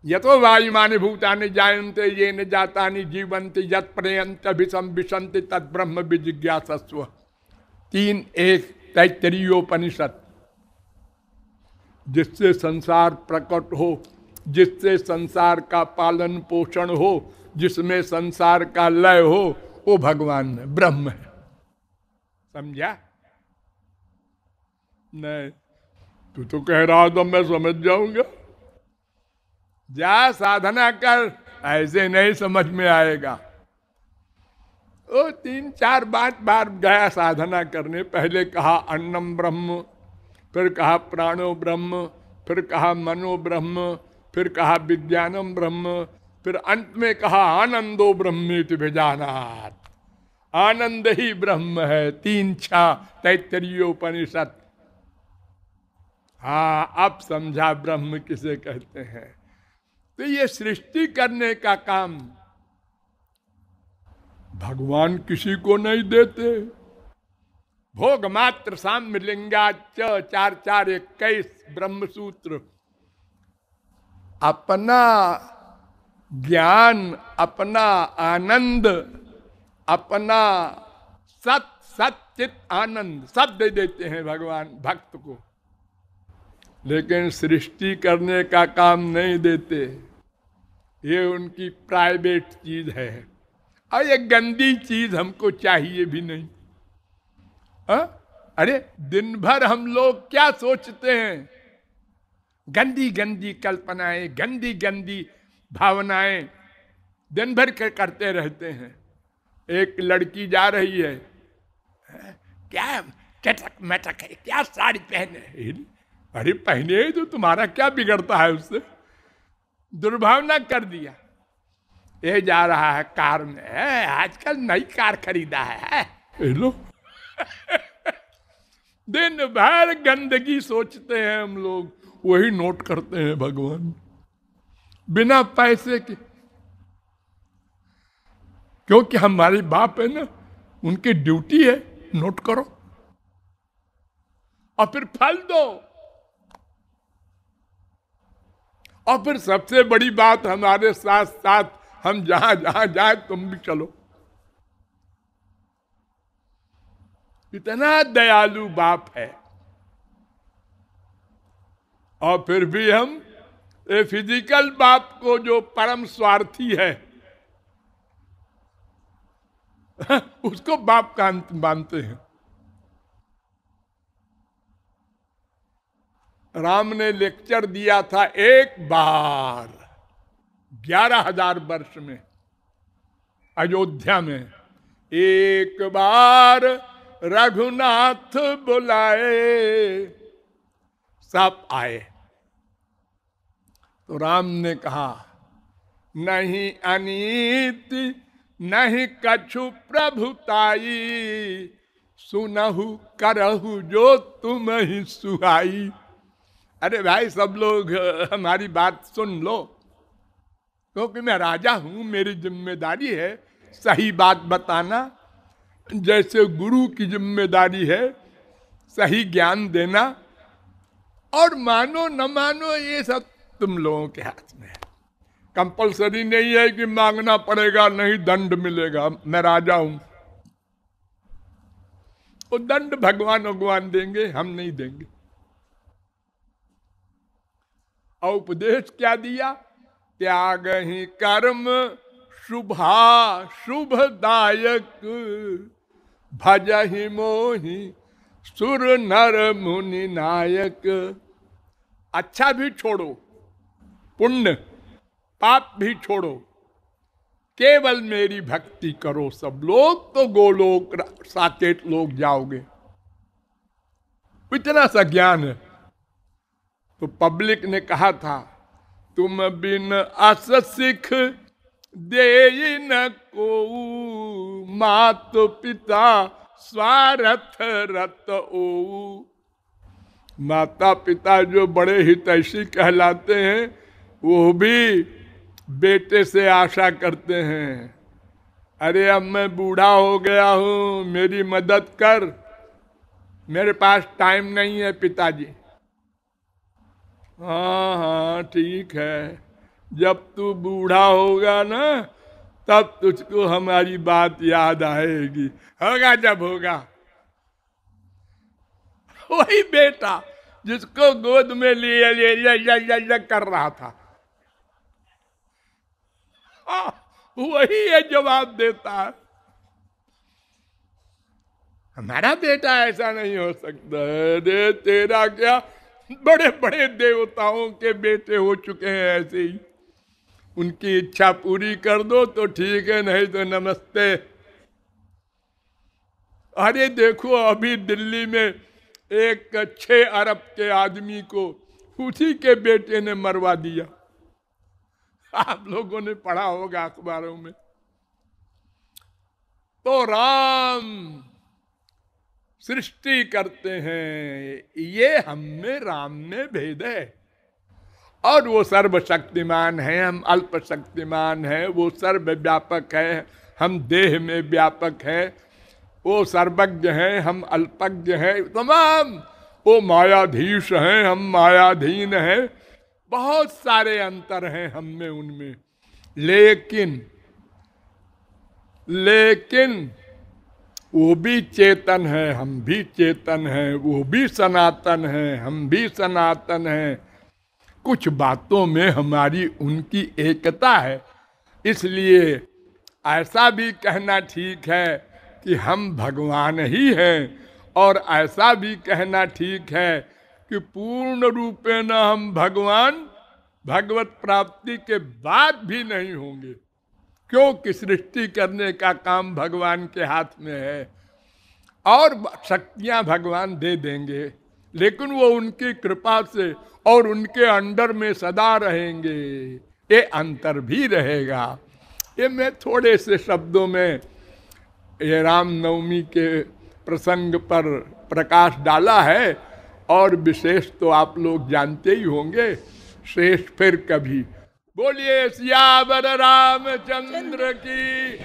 यतो वायुमानि भूतानि जायन्ते येन जातानि जीवन्ति यत् प्रयन्ति अभिसं विशन्ति तत् ब्रह्म विजिज्ञासस्व। 3:1 तैत्तरीयोपनिषद। जिससे संसार प्रकट हो, जिससे संसार का पालन पोषण हो, जिसमें संसार का लय हो, वो भगवान है, ब्रह्म है। समझा? नहीं, तू तो कह रहा तो मैं समझ जाऊंगा। जा साधना कर, ऐसे नहीं समझ में आएगा। वो 3-4 बार गया साधना करने। पहले कहा अन्नम ब्रह्म, फिर कहा प्राणो ब्रह्म, फिर कहा मनो ब्रह्म, फिर कहा विज्ञानम ब्रह्म, फिर अंत में कहा आनंदो ब्रह्मेति विजानात्। आनंद ही ब्रह्म है। 3:6 तैत्तरीयोपनिषद। हाँ, अब समझा ब्रह्म किसे कहते हैं। तो ये सृष्टि करने का काम भगवान किसी को नहीं देते। भोग मात्र साम्य लिंगाच 4-4-21 ब्रह्म सूत्र। अपना ज्ञान, अपना आनंद, अपना सचित आनंद सब दे देते हैं भगवान भक्त को, लेकिन सृष्टि करने का काम नहीं देते। ये उनकी प्राइवेट चीज है और ये गंदी चीज हमको चाहिए भी नहीं। अरे दिन भर हम लोग क्या सोचते हैं, गंदी गंदी कल्पनाएं, गंदी गंदी भावनाएं दिन भर करते रहते हैं। एक लड़की जा रही है, क्या चटक मटक है, क्या साड़ी पहने। अरे पहने तो तुम्हारा क्या बिगड़ता है उससे, दुर्भावना कर दिया। ये जा रहा है कार में, आजकल नई कार खरीदा है लो। दिन भर गंदगी सोचते हैं हम लोग, वही नोट करते हैं भगवान बिना पैसे के। क्योंकि हमारे बाप है ना, उनकी ड्यूटी है नोट करो और फिर फल दो। और फिर सबसे बड़ी बात, हमारे साथ साथ हम जहां जहां जाए तुम भी चलो। इतना दयालु बाप है, और फिर भी हम ये फिजिकल बाप को जो परम स्वार्थी है उसको बाप का अंत मानते हैं। राम ने लेक्चर दिया था एक बार 11,000 वर्ष में अयोध्या में। एक बार रघुनाथ बुलाए, सब आए। तो राम ने कहा, नहीं अनीति नहीं कछु प्रभुताई, सुनहु करहु जो तुम ही सुहाई। अरे भाई सब लोग हमारी बात सुन लो, क्योंकि मैं राजा हूं, मेरी जिम्मेदारी है सही बात बताना, जैसे गुरु की जिम्मेदारी है सही ज्ञान देना। और मानो न मानो ये सब तुम लोगों के हाथ में है। कंपलसरी नहीं है कि मांगना पड़ेगा, नहीं दंड मिलेगा, मैं राजा हूं। वो दंड भगवान देंगे, हम नहीं देंगे। और उपदेश क्या दिया, त्याग ही कर्म शुभा शुभदायक, भज ही मोहि सुर नर मुनि नायक। अच्छा भी छोड़ो, पुण्य पाप भी छोड़ो, केवल मेरी भक्ति करो सब लोग, तो गोलोक साकेत लोग जाओगे। इतना सा ज्ञान है। तो पब्लिक ने कहा था, तुम बिन अस सिख दे न को, मात पिता स्वार्थ रत ओ। माता पिता जो बड़े हितैषी कहलाते हैं, वो भी बेटे से आशा करते हैं, अरे अब मैं बूढ़ा हो गया हूं, मेरी मदद कर, मेरे पास टाइम नहीं है पिताजी। हाँ हाँ ठीक है, जब तू बूढ़ा होगा ना तब तुझको हमारी बात याद आएगी। होगा जब होगा। वही बेटा जिसको गोद में लिए कर रहा था, वही ये जवाब देता है, हमारा बेटा ऐसा नहीं हो सकता। अरे तेरा क्या, बड़े बड़े देवताओं के बेटे हो चुके हैं ऐसे ही, उनकी इच्छा पूरी कर दो तो ठीक है, नहीं तो नमस्ते। अरे देखो अभी दिल्ली में एक 6 अरब के आदमी को उसी के बेटे ने मरवा दिया, आप लोगों ने पढ़ा होगा अखबारों में। तो राम सृष्टि करते हैं, ये हम में राम में भेद है। और वो सर्वशक्तिमान है, हम अल्प शक्तिमान है। वो सर्वव्यापक है, हम देह में व्यापक है। वो सर्वज्ञ है, हम अल्पज्ञ है। तमाम वो मायाधीश हैं, हम मायाधीन हैं। बहुत सारे अंतर हैं हम में उनमें। लेकिन वो भी चेतन है, हम भी चेतन हैं। वो भी सनातन है, हम भी सनातन हैं। कुछ बातों में हमारी उनकी एकता है। इसलिए ऐसा भी कहना ठीक है कि हम भगवान ही हैं, और ऐसा भी कहना ठीक है कि पूर्ण रूपेण हम भगवान भगवत प्राप्ति के बाद भी नहीं होंगे, क्योंकि सृष्टि करने का काम भगवान के हाथ में है और शक्तियां भगवान दे देंगे, लेकिन वो उनकी कृपा से और उनके अंडर में सदा रहेंगे। ये अंतर भी रहेगा। ये मैं थोड़े से शब्दों में ये रामनवमी के प्रसंग पर प्रकाश डाला है, और विशेष तो आप लोग जानते ही होंगे। शेष फिर कभी। बोलिए सियावर रामचंद्र की।